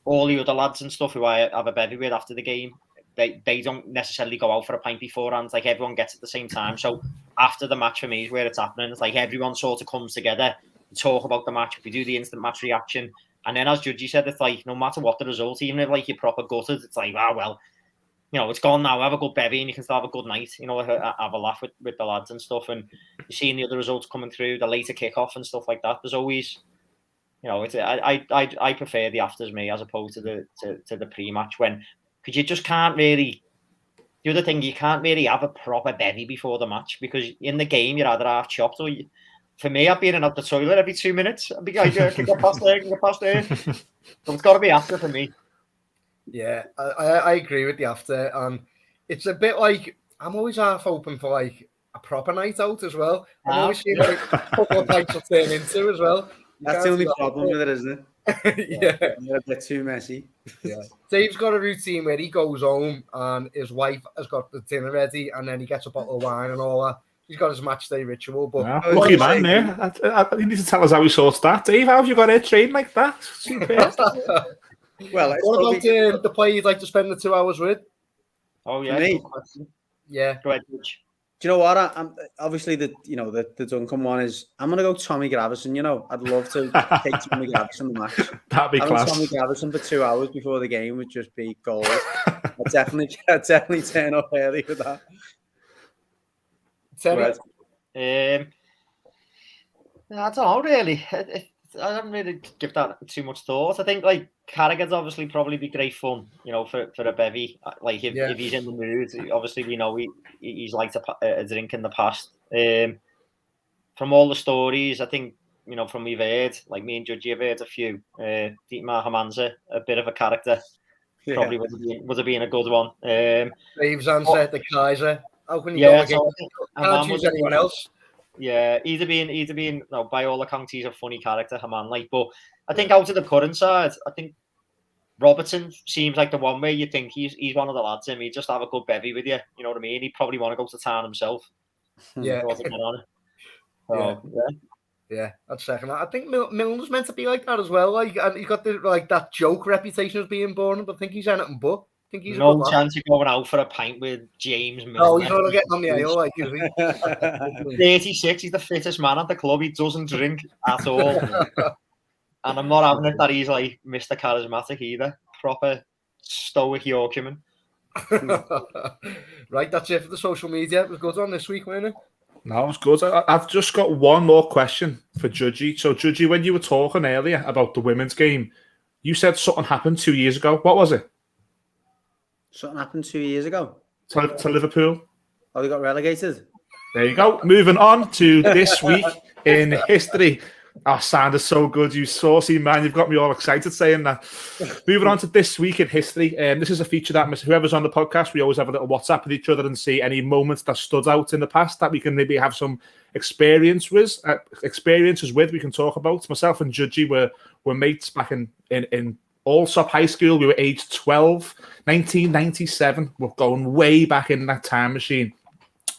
all the other lads and stuff who I have a bevy with after the game, they don't necessarily go out for a pint beforehand. Like everyone gets at the same time. So after the match for me is where it's happening. It's like everyone sort of comes together to talk about the match. We do the instant match reaction. And then as Judgy said, it's like no matter what the result, even if you're proper gutted, it's like, it's gone now. Have a good bevy and you can still have a good night. Have a laugh with the lads and stuff. And you're seeing the other results coming through, the later kickoff and stuff like that. There's always... I prefer the afters me as opposed to the pre-match because you just can't really. The other thing, you can't really have a proper bevy before the match because in the game you're either half chopped or for me, I've been in out the toilet every 2 minutes. I'd be like, can get past there. So it's got to be after for me. Yeah, I agree with the after, and it's a bit like I'm always half open for a proper night out as well. I'm always seeing a couple of nights will turn into as well. That's the only problem with it, isn't it? Yeah. A bit too messy. Yeah. Dave's got a routine where he goes home and his wife has got the dinner ready and then he gets a bottle of wine and all that. He's got his match day ritual. But lucky man there. You need to tell us how he sorts that. Dave, how have you got it trained like that? Well, what about the player you'd like to spend the 2 hours with? Oh, yeah. Me? Yeah. Go ahead, Mitch. Do you know what? I'm obviously the Duncan one is. I'm gonna go Tommy Gravison. I'd love to take Tommy Gravison the match. That'd be class. Tommy Gravison for 2 hours before the game would just be gold. I'd definitely turn up early for that. I don't know really. I don't really give that too much thought. I think Carragher's obviously probably be great fun, for a bevy. If he's in the mood, obviously we know he's liked a drink in the past. From all the stories, I think from we've heard, like me and Judgy have heard a few. Dietmar Hamanza, a bit of a character, probably would have been a good one. Dave's answer, the Kaiser. How can you go against? So Can't choose anyone else. Yeah, either being no, by all accounts, he's a funny character, Haman. Like, but I think out of the current side, I think Robertson seems like the one where you think he's one of the lads. He'd just have a good bevy with you. You know what I mean? He'd probably want to go to town himself. Yeah. Yeah, that's second. I think Milner's meant to be like that as well. Like, and he got that joke reputation of being boring, but I think he's anything but. I think he's no chance of going out for a pint with James Milner. No, he's not getting on the ale, like, is he? 36, he's the fittest man at the club. He doesn't drink at all. And I'm not having it that he's like Mr. Charismatic either. Proper stoic Yorkshireman. Right, that's it for the social media. It was good on this week, wasn't it? No, it's good. I've just got one more question for Judgy. So, Judgy, when you were talking earlier about the women's game, you said something happened 2 years ago. What was it? Something happened 2 years ago. To Liverpool. Oh, they got relegated. There you go. Moving on to this week in history. Our sound is so good, you saucy man. You've got me all excited saying that. Moving on to this week in history. This is a feature that whoever's on the podcast, we always have a little WhatsApp with each other and see any moments that stood out in the past that we can maybe have some experiences with. We can talk about. Myself and Judgy were mates back in Allsop High School. We were aged 12, 1997. We're going way back in that time machine.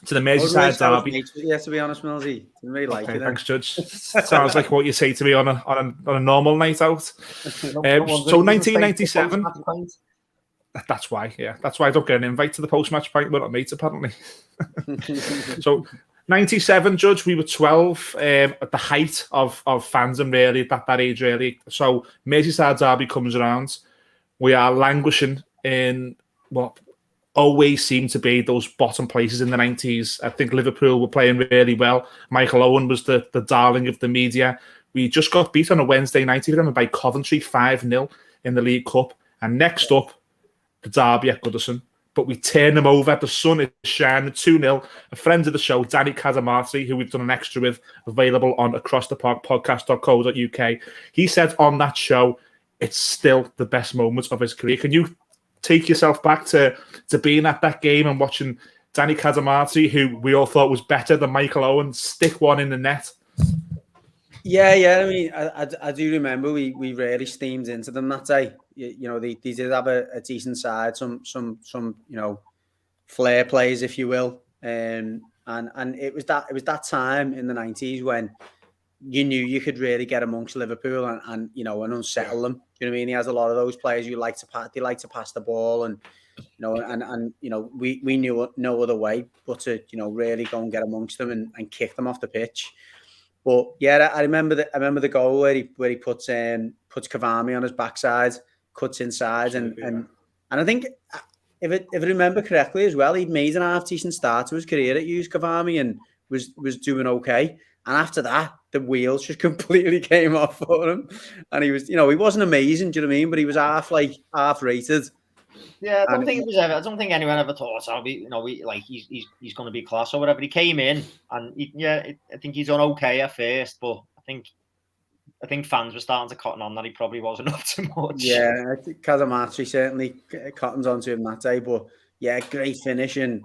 To the Merseyside derby. Yes, to be honest, Millsy. Didn't really like it. Thanks, Judge. Sounds like what you say to me on a normal night out. So 1997. That's why, yeah. That's why I don't get an invite to the post-match pint. We're not mates, apparently. So 97, Judge, we were 12 at the height of fandom, really, at that age, really. So Merseyside derby comes around. We are languishing in what always seemed to be those bottom places in the 90s. I think Liverpool were playing really well. Michael Owen was the darling of the media. We just got beat on a Wednesday night, even by Coventry 5-0 in the League Cup. And next up, the derby at Goodison. But we turn them over. The sun is shining, 2-0. A friend of the show, Danny Cadamarti, who we've done an extra with, available on acrossthepodcast.co.uk. He said on that show, it's still the best moments of his career. Can you take yourself back to being at that game and watching Danny Cadamarti, who we all thought was better than Michael Owen, stick one in the net? Yeah. I mean, I do remember we really steamed into them that day. You know, they did have a decent side, some flair plays, if you will, and it was that time in the 90s when you knew you could really get amongst Liverpool and unsettle them. You know what I mean? He has a lot of those players who like to pass the ball, and we knew no other way but to really go and get amongst them and kick them off the pitch. But yeah, I remember the goal where he puts Cavani on his backside, cuts inside, and I think if I remember correctly as well, he'd made an half decent start to his career at Cavani and was doing okay. And after that, the wheels just completely came off for him. And he was, he wasn't amazing, do you know what I mean? But he was half rated. Yeah, I don't think anyone ever thought he's going to be class or whatever. He came in and I think he's done okay at first, but I think fans were starting to cotton on that he probably wasn't up to much. Yeah, I think Cadamarti certainly cottons onto him that day, but yeah, great finish. And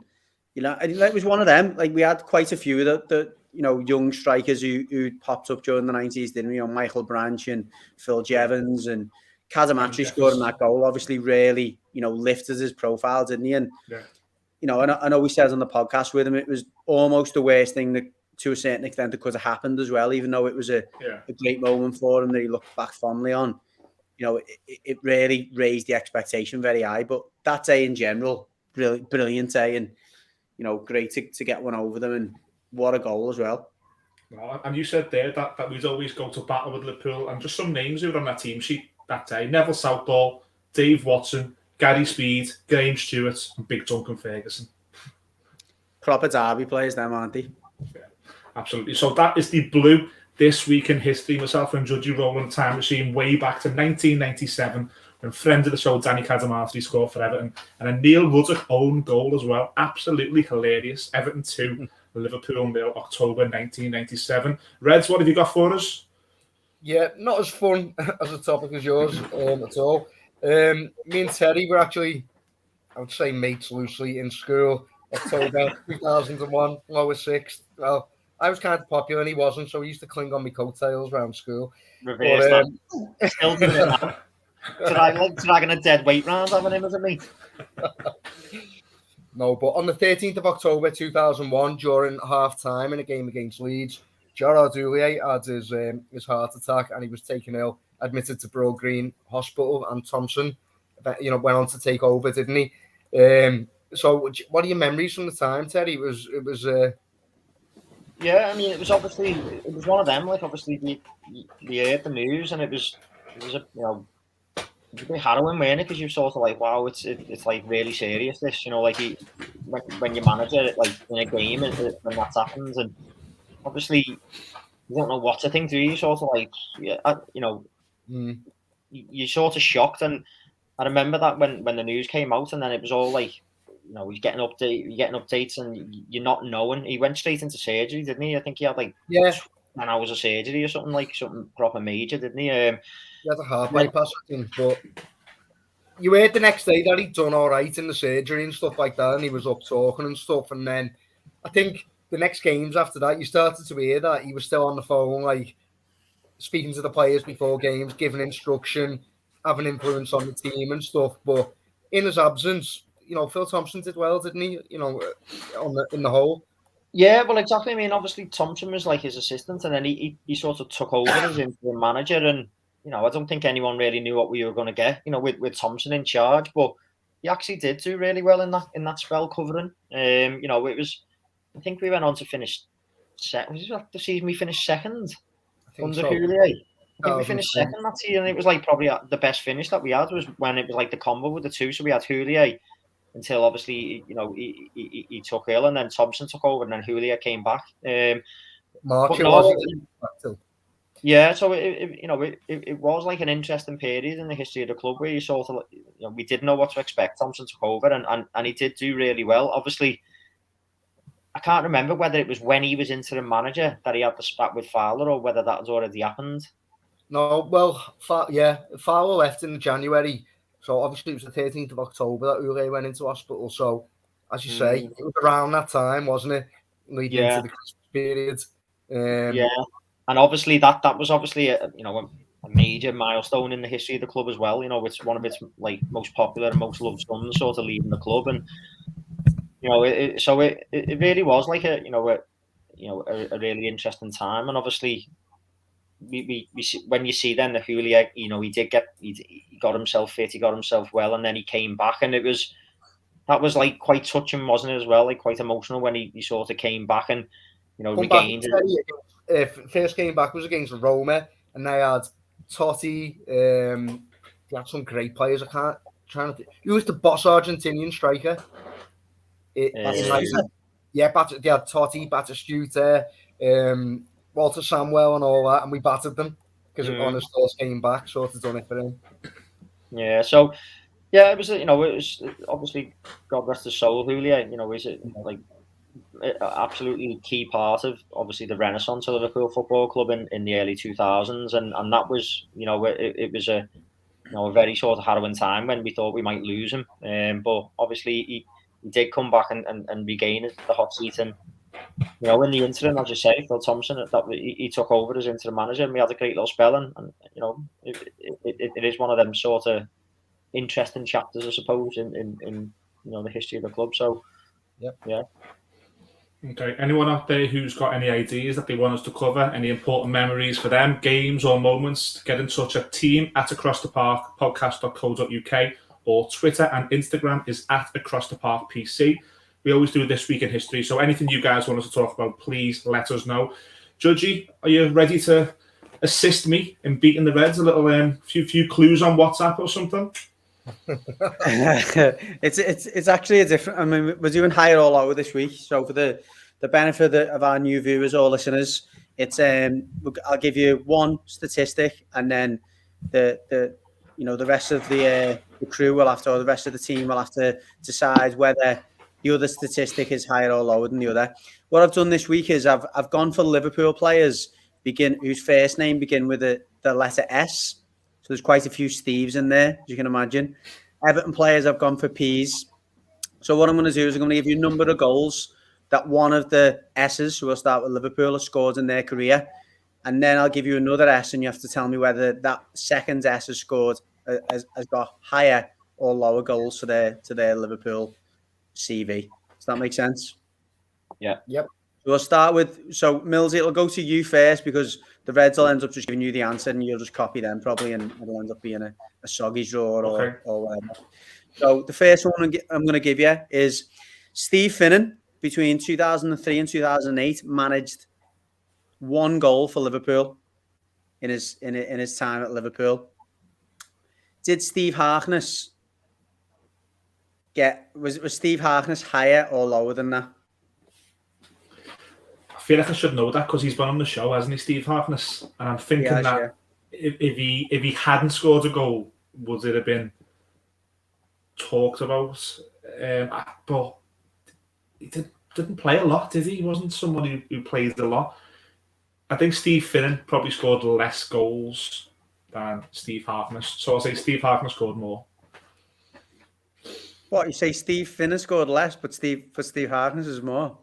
it was one of them. Like, we had quite a few of the young strikers who popped up during the 90s, didn't we? Michael Branch and Phil Jevons, and Cadamarti scoring that goal obviously really, lifted his profile, didn't he? And, I know we said on the podcast with him, it was almost the worst thing that, to a certain extent, that could have happened as well, even though it was a great moment for him that he looked back fondly on. It really raised the expectation very high. But that day in general, brilliant day, and, great to get one over them, and what a goal as well. Well, and you said there that we'd always go to battle with Liverpool, and just some names who were on that team sheet that day: Neville Southall, Dave Watson, Gary Speed, Graham Stewart, and Big Duncan Ferguson. Proper derby players, them, aren't they? Yeah, absolutely. So that is the blue this week in history. Myself and Judgy rolling the time machine way back to 1997, when friend of the show Danny Cadamarti scored for Everton, and a Neil Ruddock own goal as well. Absolutely hilarious. Everton 2, Liverpool 0, October 1997. Reds, what have you got for us? Yeah, not as fun as a topic as yours at all. Me and Terry were actually, I would say, mates loosely in school. October 2001, lowest sixth. Well, I was kind of popular and he wasn't, so he used to cling on my coattails around school. Reverse that. Still doing it now. Dragging a dead weight round having him as a mate. No, but on the 13th of October 2001, during half-time in a game against Leeds, Gerard Houllier had his heart attack and he was taken ill, admitted to Broad Green Hospital, and Thompson, went on to take over, didn't he? So, what are your memories from the time, Terry? It was. Yeah, I mean, it was one of them. Like, obviously, we heard the news, and it was a it was a bit harrowing, wasn't it? Because you're sort of like, wow, it's like really serious. This, like when you manage it, like in a game, and when that happens, and obviously you don't know what to think, do you? Sort of like, you're sort of shocked. And I remember that when the news came out, and then it was all like, you're getting updates, and you're not knowing. He went straight into surgery, didn't he? I think he had like 10 hours of surgery or something proper major, didn't he? He had a heart bypass, I think, but you heard the next day that he'd done all right in the surgery and stuff like that, and he was up talking and stuff. And then I think the next games after that, you started to hear that he was still on the phone, like speaking to the players before games, giving instruction, having influence on the team and stuff. But in his absence, Phil Thompson did well, didn't he? In the whole. Yeah, well, exactly. I mean, obviously Thompson was like his assistant, and then he sort of took over as interim manager. And I don't think anyone really knew what we were going to get, with Thompson in charge. But he actually did do really well in that spell covering. It was. I think we went on to finish second. Was it the season we finished second under Houllier? I think we finished second that season. It was like probably the best finish that we had was when it was like the combo with the two. So we had Houllier until obviously he took ill, and then Thompson took over, and then Houllier came back. March, yeah, so it was like an interesting period in the history of the club where you sort of we didn't know what to expect. Thompson took over, and he did do really well. Obviously, I can't remember whether it was when he was interim manager that he had the spat with Fowler, or whether that had already happened. No, well, Fowler left in January, so obviously it was the 13th of October that Houllier went into hospital. So, as you say, it was around that time, wasn't it? Leading into the Christmas period. And obviously that was obviously a major milestone in the history of the club as well. It's one of its like most popular and most loved sons sort of leaving the club, and it really was like a really interesting time. And obviously we see, when you see then the Houllier, he got himself fit, he got himself well, and then he came back, and that was like quite touching, wasn't it, as well? Like quite emotional when he sort of came back and regained it. First game back was against Roma, and they had Totti. They had some great players. Who was the boss Argentinian striker? They had Totti, Batistuta, Walter Samuel, and all that, and we battered them because on his first game back, sort of done it for him. Yeah, so it was it was obviously, God rest his soul, Houllier. Like absolutely key part of obviously the renaissance of Liverpool Football Club in the early 2000s, and that was it was a very sort of harrowing time when we thought we might lose him, but obviously he did come back and regain the hot seat, and in the interim, as you say, Phil Thompson, he took over as interim manager, and we had a great little spell, and it is one of them sort of interesting chapters, I suppose, in the history of the club. So yeah. Okay, anyone out there who's got any ideas that they want us to cover, any important memories for them, games or moments, get in touch at team@acrosstheparkpodcast.co.uk, or Twitter and Instagram is @acrosstheparkpc. We always do This Week in History, so anything you guys want us to talk about, please let us know. Judgy, are you ready to assist me in beating the Reds? A little few clues on WhatsApp or something? It's actually a different. I mean, we're doing higher all over this week, so for the benefit of our new viewers or listeners, it's I'll give you one statistic, and then the rest of the crew will have to, or the rest of the team will have to decide whether the other statistic is higher or lower than the other. What I've done this week is I've gone for Liverpool players whose first name begin with the letter S. So there's quite a few Steves in there, as you can imagine. Everton players, I've gone for P's. So what I'm going to do is I'm going to give you a number of goals that one of the S's, so we'll start with Liverpool, has scored in their career. And then I'll give you another S, and you have to tell me whether that second S has scored, has got higher or lower goals to their Liverpool CV. Does that make sense? Yeah. Yep. So we'll start with, so Millsy, it'll go to you first because the Reds will end up just giving you the answer and you'll just copy them probably, and it'll end up being a soggy draw or whatever. So the first one I'm going to give you is Steve Finnan, between 2003 and 2008, managed 1 goal for Liverpool in his time at Liverpool. Did Steve Harkness was Steve Harkness higher or lower than that? I feel like I should know that because he's been on the show, hasn't he, Steve Harkness? And I'm thinking that if he hadn't scored a goal, would it have been talked about? But he didn't play a lot, did he? He wasn't someone who played a lot. I think Steve Finnan probably scored less goals than Steve Harkness. So I'll say Steve Harkness scored more. What, you say Steve Finnan scored less, but Steve Harkness is more?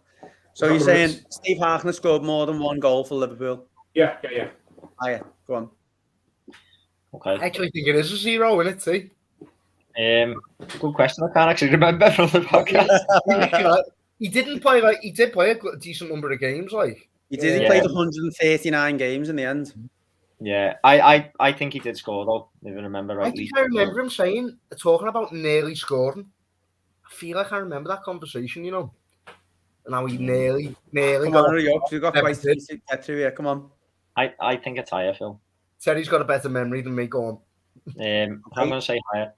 So you're saying Steve Harkness scored more than 1 goal for Liverpool? Yeah. Yeah, go on. Okay. I actually think it is a 0, isn't it, T? Good question. I can't actually remember from the podcast. He did play a decent number of games, like. He did. He played 139 games in the end. Yeah, I think he did score though, if I remember rightly. I remember him talking about nearly scoring. I feel like I remember that conversation, you know. And how he nearly Come on, hurry up. We've got quite a to get through here. Come on. I think it's higher, Phil. Terry's got a better memory than me. Go on. I'm going to say higher.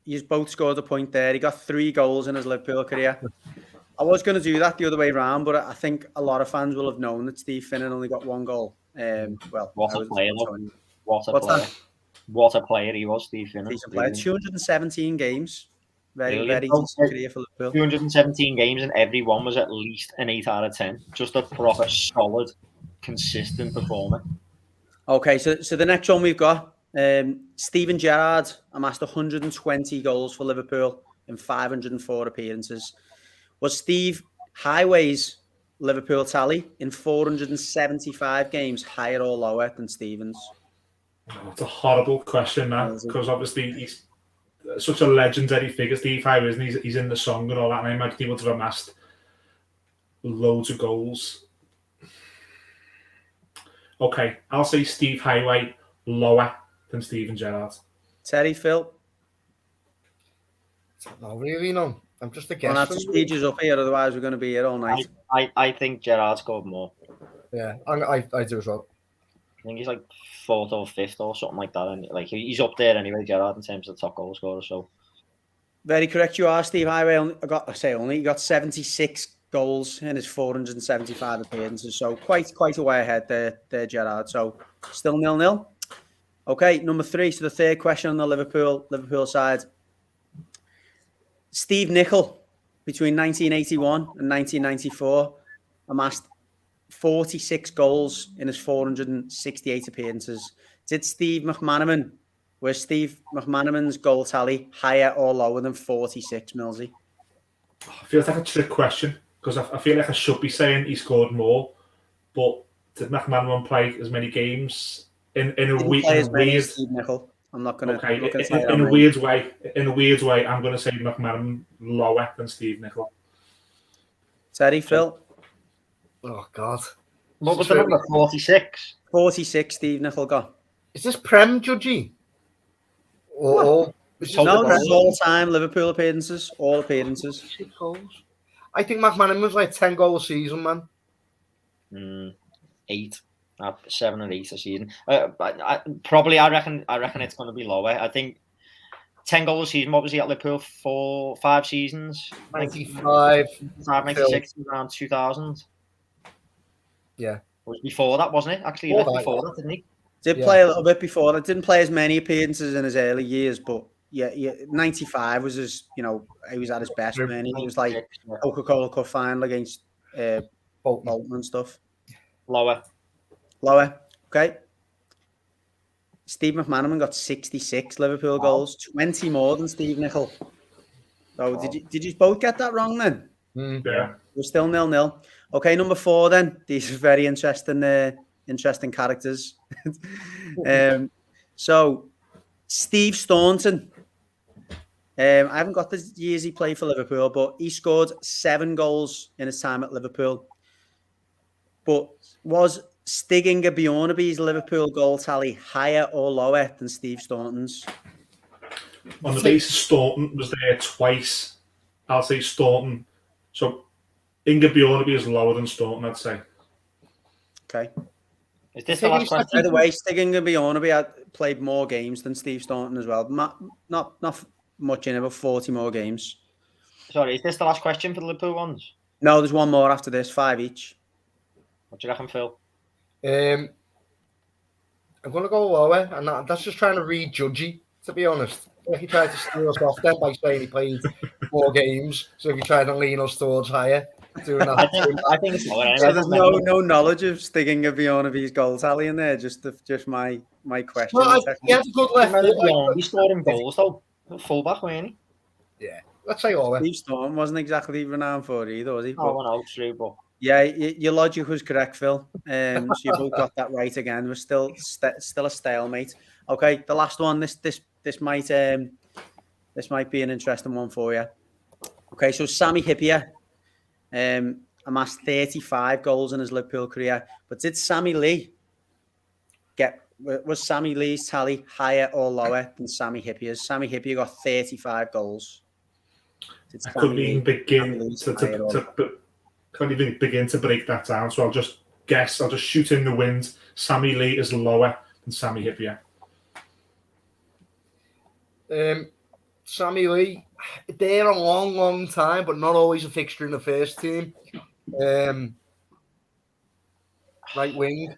He's both scored a point there. He got 3 goals in his Liverpool career. I was going to do that the other way around, but I think a lot of fans will have known that Steve Finnan only got 1 goal. What a player! What a player he was, Steve Finnan. He's played 217 games. Very decent career for Liverpool. 217 games, and every one was at least an 8 out of 10. Just a proper solid, consistent performer. Okay, so the next one we've got, Steven Gerrard amassed 120 goals for Liverpool in 504 appearances. Was Steve Highway's Liverpool tally in 475 games higher or lower than Stevens? Oh, it's a horrible question, that, because obviously he's such a legendary figure, Steve Highway, isn't he? He's in the song and all that, and I imagine he would have amassed loads of goals. Okay, I'll say Steve Highway lower than Steven Gerrard. Terry, Phil? No, really, no. I'm just a guess. We'll have to speed you up here, otherwise we're going to be here all night. I think Gerrard scored more. Yeah, I do as well. I think he's like 4th or 5th or something like that. And like he's up there anyway, Gerrard, in terms of the top goal scorer. So very correct, you are. Steve Highway he got 76 goals in his 475 appearances. So quite a way ahead there, Gerrard. So still 0-0. Okay, number 3. So the third question on the Liverpool side. Steve Nicol, between 1981 and 1994, amassed 46 goals in his 468 appearances. Was Steve McManaman's goal tally higher or lower than 46, Millsy? It feels like a trick question because I feel like I should be saying he scored more, but did McManaman play as many games in a weird Steve Nicol? I'm not going to. Okay, in a weird way, I'm going to say McManaman lower than Steve Nicol. Terry, Phil? Oh, God. What was the number? 46? 46 Steve Nicol got. Is this Prem, Judgy? No, this is all-time Liverpool appearances. All appearances. 6 goals. I think McManaman was like 10 goals a season, man. 8. 7 or 8 a season. I reckon it's going to be lower. I think 10 goals a season. What was he at Liverpool? 4-5 seasons. 95, 96, around 2000. Yeah, it was before that, wasn't it? Actually, he left before that, didn't he? Did play a little bit before that. Didn't play as many appearances in his early years, but yeah, 95 was his. He was at his best, man. He was like Coca-Cola Cup final against Bolton and stuff. Lower. Okay. Steve McManaman got 66 Liverpool goals, 20 more than Steve Nicol. Oh, did you both get that wrong then? Yeah. We're still 0-0. Okay, number 4 then. These are very interesting characters. So Steve Staunton. I haven't got the years he played for Liverpool, but he scored 7 goals in his time at Liverpool. But was Stiginga Bjornaby's Liverpool goal tally higher or lower than Steve Staunton's? On the basis Staunton was there twice, I'll say Staunton. So Inga Bjornaby is lower than Staunton, I'd say. Okay. Is this the last question? By the way, Stiginga Bjornaby had played more games than Steve Staunton as well. Not much in, about 40 more games. Sorry, is this the last question for the Liverpool ones? No, there's one more after this, 5 each. What do you reckon, Phil? I'm going to go lower, and that's just trying to read judgy, to be honest. Like he tried to steer us off then by saying he played 4 games, so if he tried to lean us towards higher, doing that. I think it's lower. So there's no knowledge of Stiginga Bjornaby's goal tally in there, just my question. Well, he had a good left foot. He scored in goals, though. Fullback, weren't he? Yeah, let's say lower. Steve Staunton wasn't exactly renowned for it either, was he? Oh, no, true, but... Yeah, your logic was correct, Phil. So you both got that right again. We're still a stalemate. Okay, the last one. This might be an interesting one for you. Okay, so Sami Hyypiä amassed 35 goals in his Liverpool career, but did Sammy Lee was Sammy Lee's tally higher or lower than Sami Hyypiä's? Sami Hyypiä got 35 goals. I couldn't even begin to break that down, so I'll just guess. I'll just shoot in the wind. Sammy Lee is lower than Sami Hyypiä. Sammy Lee, they're a long time, but not always a fixture in the first team. Right wing.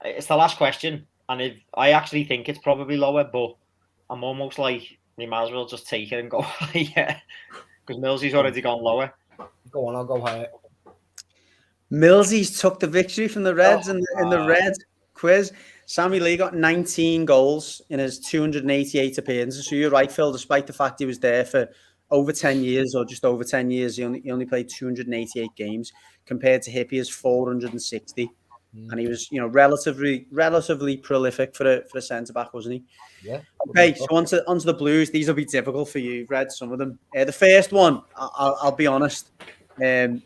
It's the last question, and I actually think it's probably lower, but I'm almost like we might as well just take it and go higher because Millsy's already gone lower. Go on, I'll go higher. Millsy's took the victory from the Reds in the red quiz. Sammy Lee got 19 goals in his 288 appearances. So you're right, Phil. Despite the fact he was there for over 10 years or just over 10 years, he only played 288 games compared to Hyypiä's 460. And he was, relatively prolific for a centre back, wasn't he? Yeah. Okay, so onto the Blues. These will be difficult for you. You've read some of them. The first one, I'll be honest. I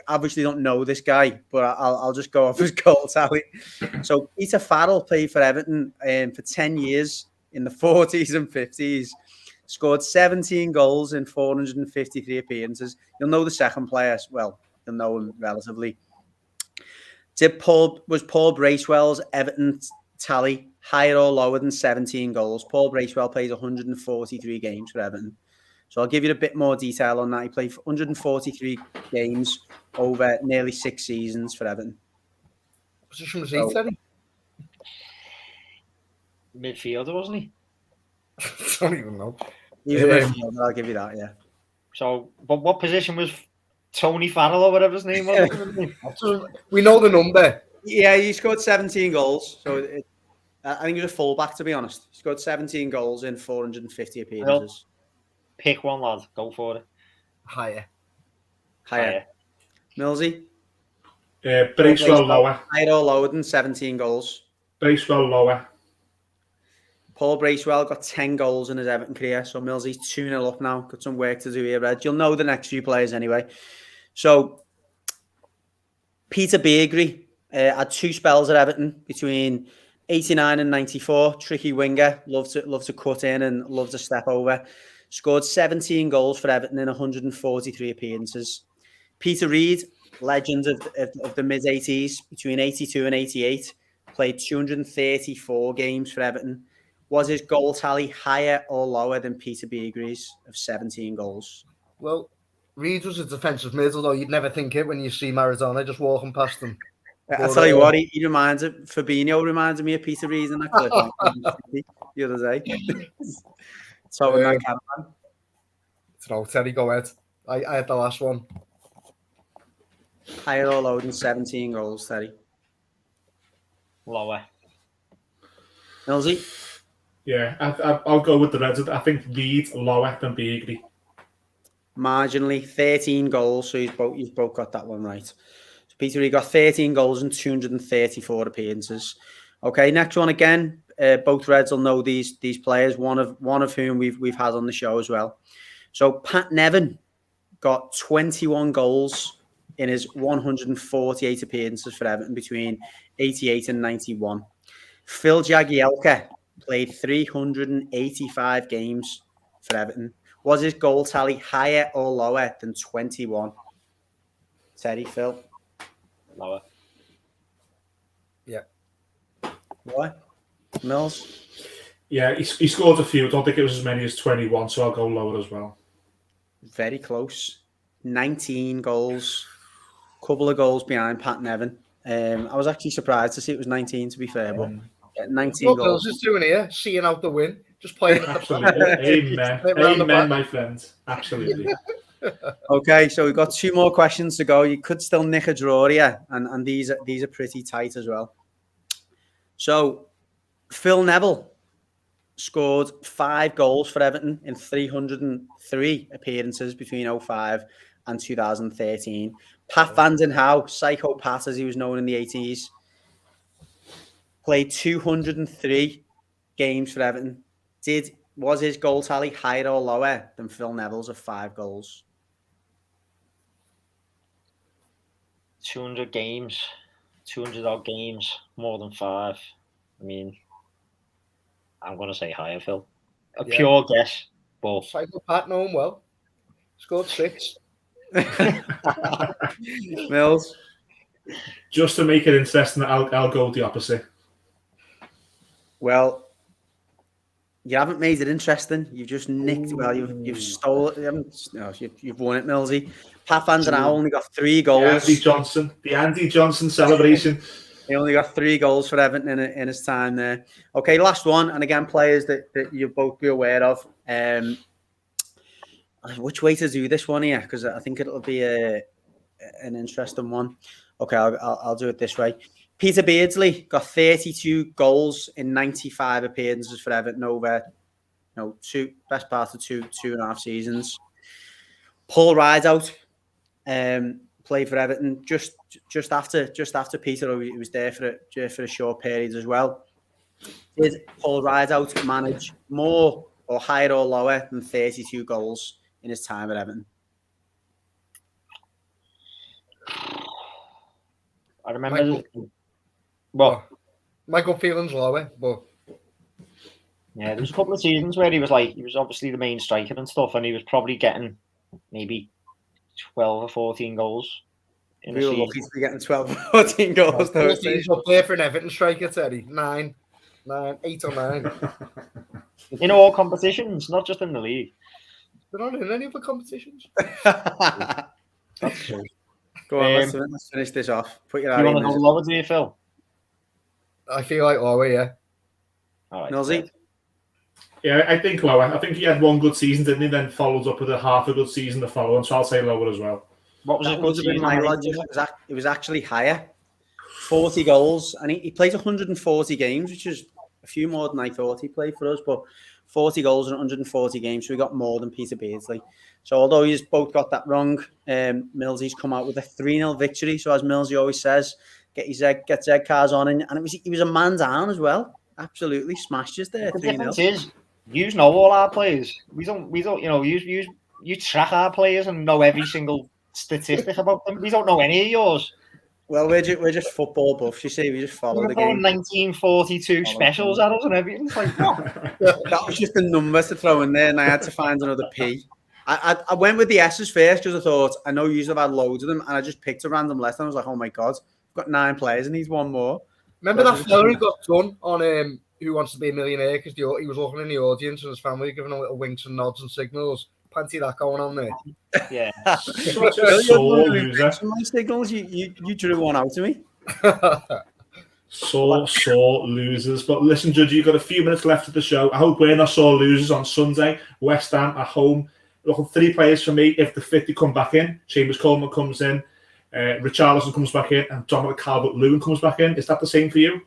obviously don't know this guy, but I'll just go off his goal tally. So Peter Farrell played for Everton for 10 years in the 40s and 50s. Scored 17 goals in 453 appearances. You'll know the second player. Well, you'll know him relatively. Was Paul Bracewell's Everton tally higher or lower than 17 goals? Paul Bracewell played 143 games for Everton. So I'll give you a bit more detail on that. He played 143 games over nearly 6 seasons for Everton. What position was he, Teddy? Midfielder, wasn't he? I don't even know. He's a midfielder, I'll give you that, yeah. So, but what position was Tony Farrell or whatever his name was? We know the number. Yeah, he scored 17 goals. So I think he was a fullback, to be honest. He scored 17 goals in 450 appearances. Pick one, lad. Go for it. Higher. Millsy? Bracewell lower. Higher or lower than 17 goals? Bracewell lower. Paul Bracewell got 10 goals in his Everton career, so Millsy's 2-0 up now. Got some work to do here, Red. You'll know the next few players anyway. So, Peter Beagrie had 2 spells at Everton between 89 and 94. Tricky winger, loved to cut in and loved to step over. Scored 17 goals for Everton in 143 appearances. Peter Reid, legend of the mid-80s, between 82 and 88, played 234 games for Everton. Was his goal tally higher or lower than Peter Beagrie's of 17 goals? Well, Reid was a defensive middle, though. You'd never think it when you see Maradona just walking past him. I'll tell you what, Fabinho reminded me of Peter Reid in that clip the other day. So, no, Teddy, go ahead. I had the last one. Higher or lower than 17 goals, Teddy? Lower. Millsy? Yeah, I'll go with the Reds. I think Reid lower than Beagrie. marginally, 13 goals. So you've both got that one right. So Peter, you got 13 goals and 234 appearances. Okay, next one again. Both Reds will know these players. One of whom we've had on the show as well. So Pat Nevin got 21 goals in his 148 appearances for Everton between 88 and 91. Phil Jagielka played 385 games for Everton. Was his goal tally higher or lower than 21? Teddy, Phil? Lower. Yeah. What? Mills? Yeah, he scored a few. I don't think it was as many as 21, so I'll go lower as well. Very close. 19 goals. Couple of goals behind Pat Nevin. I was actually surprised to see it was 19, to be fair, but 19 What goals. Mills is doing here, seeing out the win, just playing at the Absolutely. Amen, my friend. Absolutely. Okay, so we've got 2 more questions to go. You could still nick a draw here, and these are pretty tight as well. So, Phil Neville scored 5 goals for Everton in 303 appearances between 2005 and 2013. Pat Van Den Houw, Psycho Pat as he was known in the 80s, played 203 games for Everton. Was his goal tally higher or lower than Phil Neville's of 5 goals? 200 games, 200 odd games, more than 5. I mean, I'm going to say higher, Phil. A pure guess, but Psychopath, know him well. Scored 6. Mills? Just to make it interesting, I'll go the opposite. Well, you haven't made it interesting. You've just nicked. Well, you've stolen. You've won it, Millsy. Pat Van Den Houw only got 3 goals. The Andy Johnson celebration. He only got 3 goals for Everton in his time there. Okay, last one, and again, players that you'll both be aware of. Which way to do this one here? Because I think it'll be an interesting one. Okay, I'll do it this way. Peter Beardsley got 32 goals in 95 appearances for Everton over, best part of two and a half seasons. Paul Rideout played for Everton just after Peter. He was there for a short period as well. Did Paul Rideout manage more or higher or lower than 32 goals in his time at Everton? I remember. Michael Phelan's lower, but yeah, there was a couple of seasons where he was obviously the main striker and stuff, and he was probably getting maybe 12 or 14 goals. We were lucky to be getting 12 or 14 goals. He's up there for an Everton striker, Teddy. 8 or 9. In all competitions, not just in the league. They're not in any other competitions. That's true. Go on, let's finish this off. Put your you want to go lower, do you, Phil? I feel like lower, yeah. All right. Millsy? Yeah, I think lower. I think he had one good season, didn't he? Then followed up with a half a good season the following, so I'll say lower as well. What was a good season? My logic, it was actually higher. 40 goals, and he played 140 games, which is a few more than I thought he played for us, but 40 goals in 140 games, so we got more than Peter Beardsley. So although he's both got that wrong, Millsy's come out with a 3-0 victory. So as Millsy always says, get Z cars on, and he was a man down as well. Absolutely smashed us there. The difference is, you know all our players. We don't. You track our players and know every single statistic about them. We don't know any of yours. Well, we're just football buffs. You see, we just follow the game. 1942 specials at us and everything. It's like, no. That was just a number to throw in there, and I had to find another P. I went with the S's first because I thought, I know you've had loads of them, and I just picked a random list, and I was like, oh my God, I've got 9 players and he's one more. Remember that fella who got done on Who Wants to Be a Millionaire because he was looking in the audience and his family giving him little winks and nods and signals. Fancy that going on there. Yeah. Such a sore loser. My signals, you drew one out to me. Sore losers. But listen, Judge, you've got a few minutes left of the show. I hope we're not sore losers on Sunday. West Ham at home. Look, 3 players for me. If the 50 come back in, Chambers Coleman comes in, Richarlison comes back in, and Dominic Calvert-Lewin comes back in. Is that the same for you?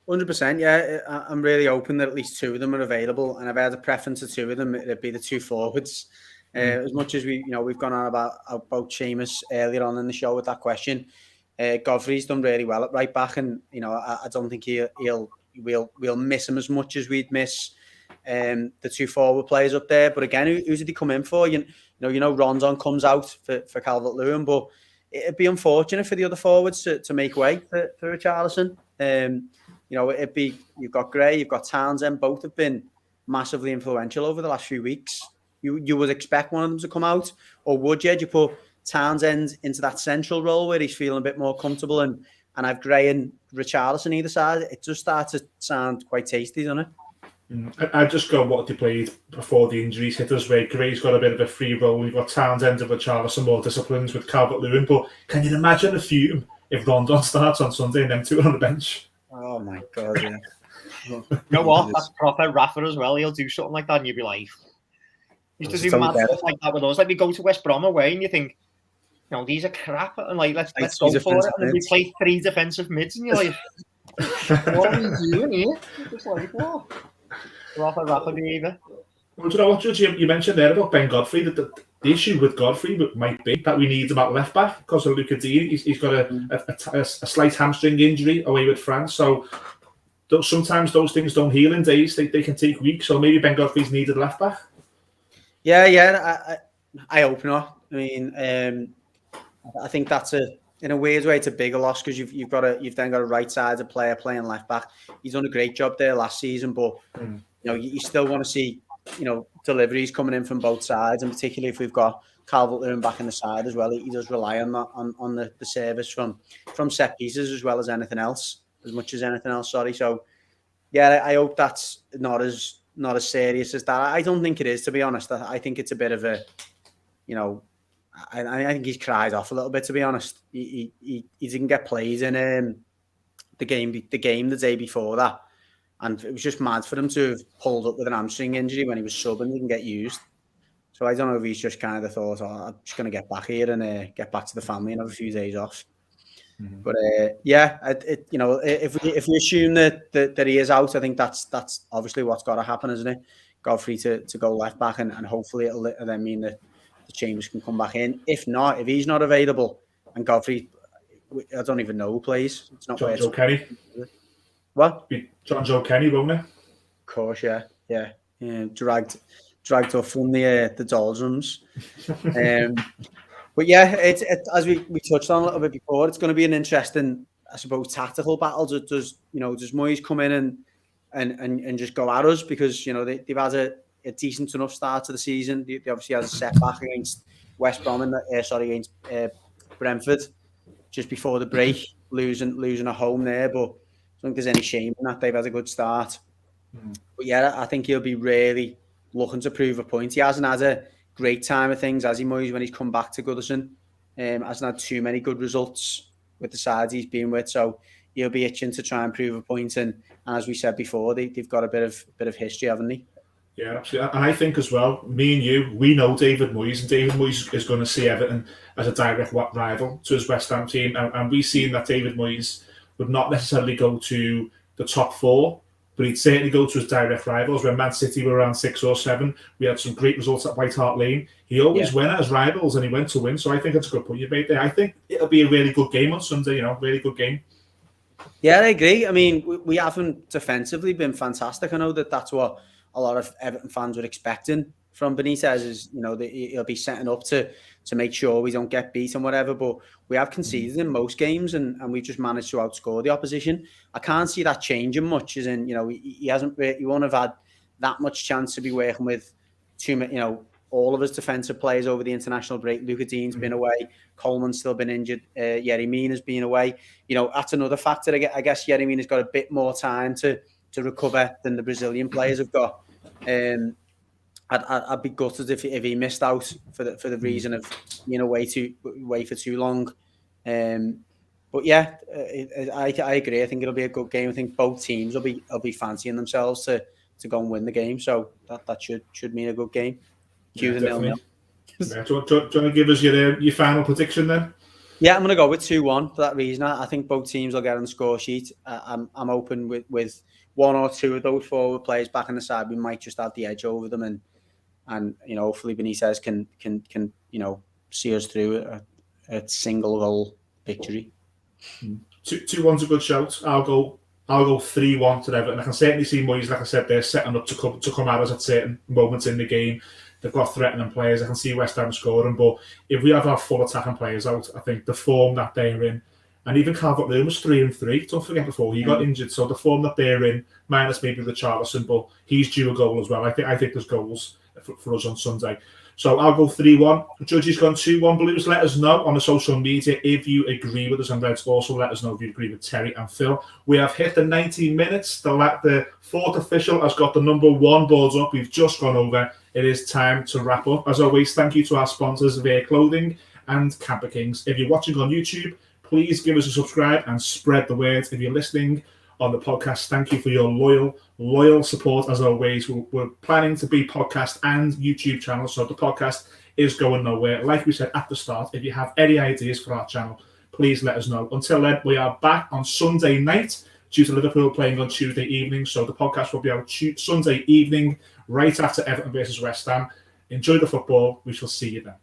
100%, yeah. I'm really hoping that at least 2 of them are available, and if I had a preference of 2 of them, it'd be the 2 forwards. As much as we've gone on about Seamus earlier on in the show with that question, Godfrey's done really well at right back, and I don't think we'll miss him as much as we'd miss the two forward players up there. But again, who did he come in for? Rondon comes out for Calvert-Lewin, but it'd be unfortunate for the other forwards to make way for Richarlison. You've got Gray, you've got Townsend, both have been massively influential over the last few weeks. You would expect one of them to come out, or would you? You put Townsend into that central role where he's feeling a bit more comfortable, and have Gray and Richarlison either side. It just starts to sound quite tasty, doesn't it? I just go what they played before the injuries hit us, where Gray's got a bit of a free role. We've got Townsend and Richarlison more disciplines with Calvert-Lewin. But can you imagine a fume if Rondon starts on Sunday and them two are on the bench? Oh my God, yeah. You know what? That's proper Rafa as well. He'll do something like that and you'll be like, he used to do mad stuff like that with us. Like we go to West Brom away and you think, these are crap, and let's go for it. And then we play 3 defensive mids and you're like, what are we doing here? You're just like, what? Rafa behaviour. Well, do you know what, Judge? You mentioned there about Ben Godfrey. That the issue with Godfrey might be that we need him at left back because of Luca Dean. He's got a slight hamstring injury away with France. So sometimes those things don't heal in days. They can take weeks. So maybe Ben Godfrey's needed left back. Yeah. I hope not. I mean, I think that's in a weird way, it's a bigger loss because you've then got a right-sided player playing left back. He's done a great job there last season, but you still want to see deliveries coming in from both sides, and particularly if we've got Calvert-Lewin back in the side as well, he does rely on that on the service from set pieces as well as anything else, as much as anything else. Sorry, so yeah, I hope that's not as serious as that. I don't think it is, to be honest. I think it's a bit of a, I think he's cried off a little bit, to be honest. He didn't get played in the game the day before that, and it was just mad for him to have pulled up with an hamstring injury when he was subbed and didn't get used. So I don't know if he's just kind of thought, I'm just going to get back here and get back to the family and have a few days off. Mm-hmm. But if we assume that he is out, I think that's obviously what's got to happen, isn't it? Godfrey to go left back, and hopefully it'll then mean that the Chambers can come back in. If not, if he's not available and Godfrey, I don't even know who plays. It's not John Joe Kenny. What? John Joe Kenny, won't it? Of course, yeah. Dragged off from the doldrums. But yeah, it's as we touched on a little bit before, it's going to be an interesting, I suppose, tactical battle. Does Moyes come in and just go at us, because they've had a decent enough start to the season. They obviously had a setback against West Brom against Brentford just before the break, losing at home there. But I don't think there's any shame in that. They've had a good start. But yeah, I think he'll be really looking to prove a point. He hasn't had a great time of things, has he, Moyes, when he's come back to Goodison? Hasn't had too many good results with the sides he's been with, so he'll be itching to try and prove a point. And as we said before, they've got a bit of history, haven't they? Yeah, absolutely. And I think as well, me and you, we know David Moyes, and David Moyes is going to see Everton as a direct rival to his West Ham team. And we've seen that David Moyes would not necessarily go to the top 4, but he'd certainly go to his direct rivals. When Man City were around 6 or 7, we had some great results at White Hart Lane. He always went at his rivals, and he went to win. So I think that's a good point you made there. I think it'll be a really good game on Sunday, really good game. Yeah, I agree. I mean, we haven't defensively been fantastic. I know that's what a lot of Everton fans were expecting from Benitez, is he'll be setting up to make sure we don't get beat and whatever. But we have conceded in most games, and we've just managed to outscore the opposition. I can't see that changing much. As in, he won't have had that much chance to be working with all of his defensive players over the international break. Luca Dean's been away. Coleman's still been injured. Yerry Mina's been away. That's another factor. I guess Yerry Mina's got a bit more time to recover than the Brazilian players have got. I'd be gutted if he missed out for the reason of being away for too long. But yeah, I agree. I think it'll be a good game. I think both teams will be fancying themselves to go and win the game. So that should mean a good game. Cue the 0-0. Yeah, do you want to give us your final prediction then? Yeah, I'm going to go with 2-1 for that reason. I think both teams will get on the score sheet. I'm open with one or two of those forward players back on the side. We might just have the edge over them, and and hopefully Benitez can see us through a single goal victory. 2-1's a good shout. I'll go 3-1 to Everton. I can certainly see Moyes, like I said, they're setting up to come at us at certain moments in the game. They've got threatening players. I can see West Ham scoring, but if we have our full attacking players out, I think the form that they're in, and even Calvert-Lewin was 3-3. Don't forget before he got injured, so the form that they're in, minus maybe the Richarlison, but he's due a goal as well. I think there's goals for us on Sunday. So I'll go 3-1. Judge's gone 2-1 Blues. Let us know on the social media if you agree with us, and Reds also let us know if you agree with Terry and Phil. We have hit the 90 minutes. The fourth official has got the number 1 boards up. We've just gone over. It is time to wrap up. As always, thank you to our sponsors, Veer Clothing and Camper Kings. If you're watching on YouTube, please give us a subscribe and spread the word. If you're listening on the podcast, thank you for your loyal support. As always, we're planning to be podcast and YouTube channels, so the podcast is going nowhere. Like we said at the start, if you have any ideas for our channel, please let us know. Until then, we are back on Sunday night due to Liverpool playing on Tuesday evening, so the podcast will be out Sunday evening right after Everton versus West Ham. Enjoy the football. We shall see you then.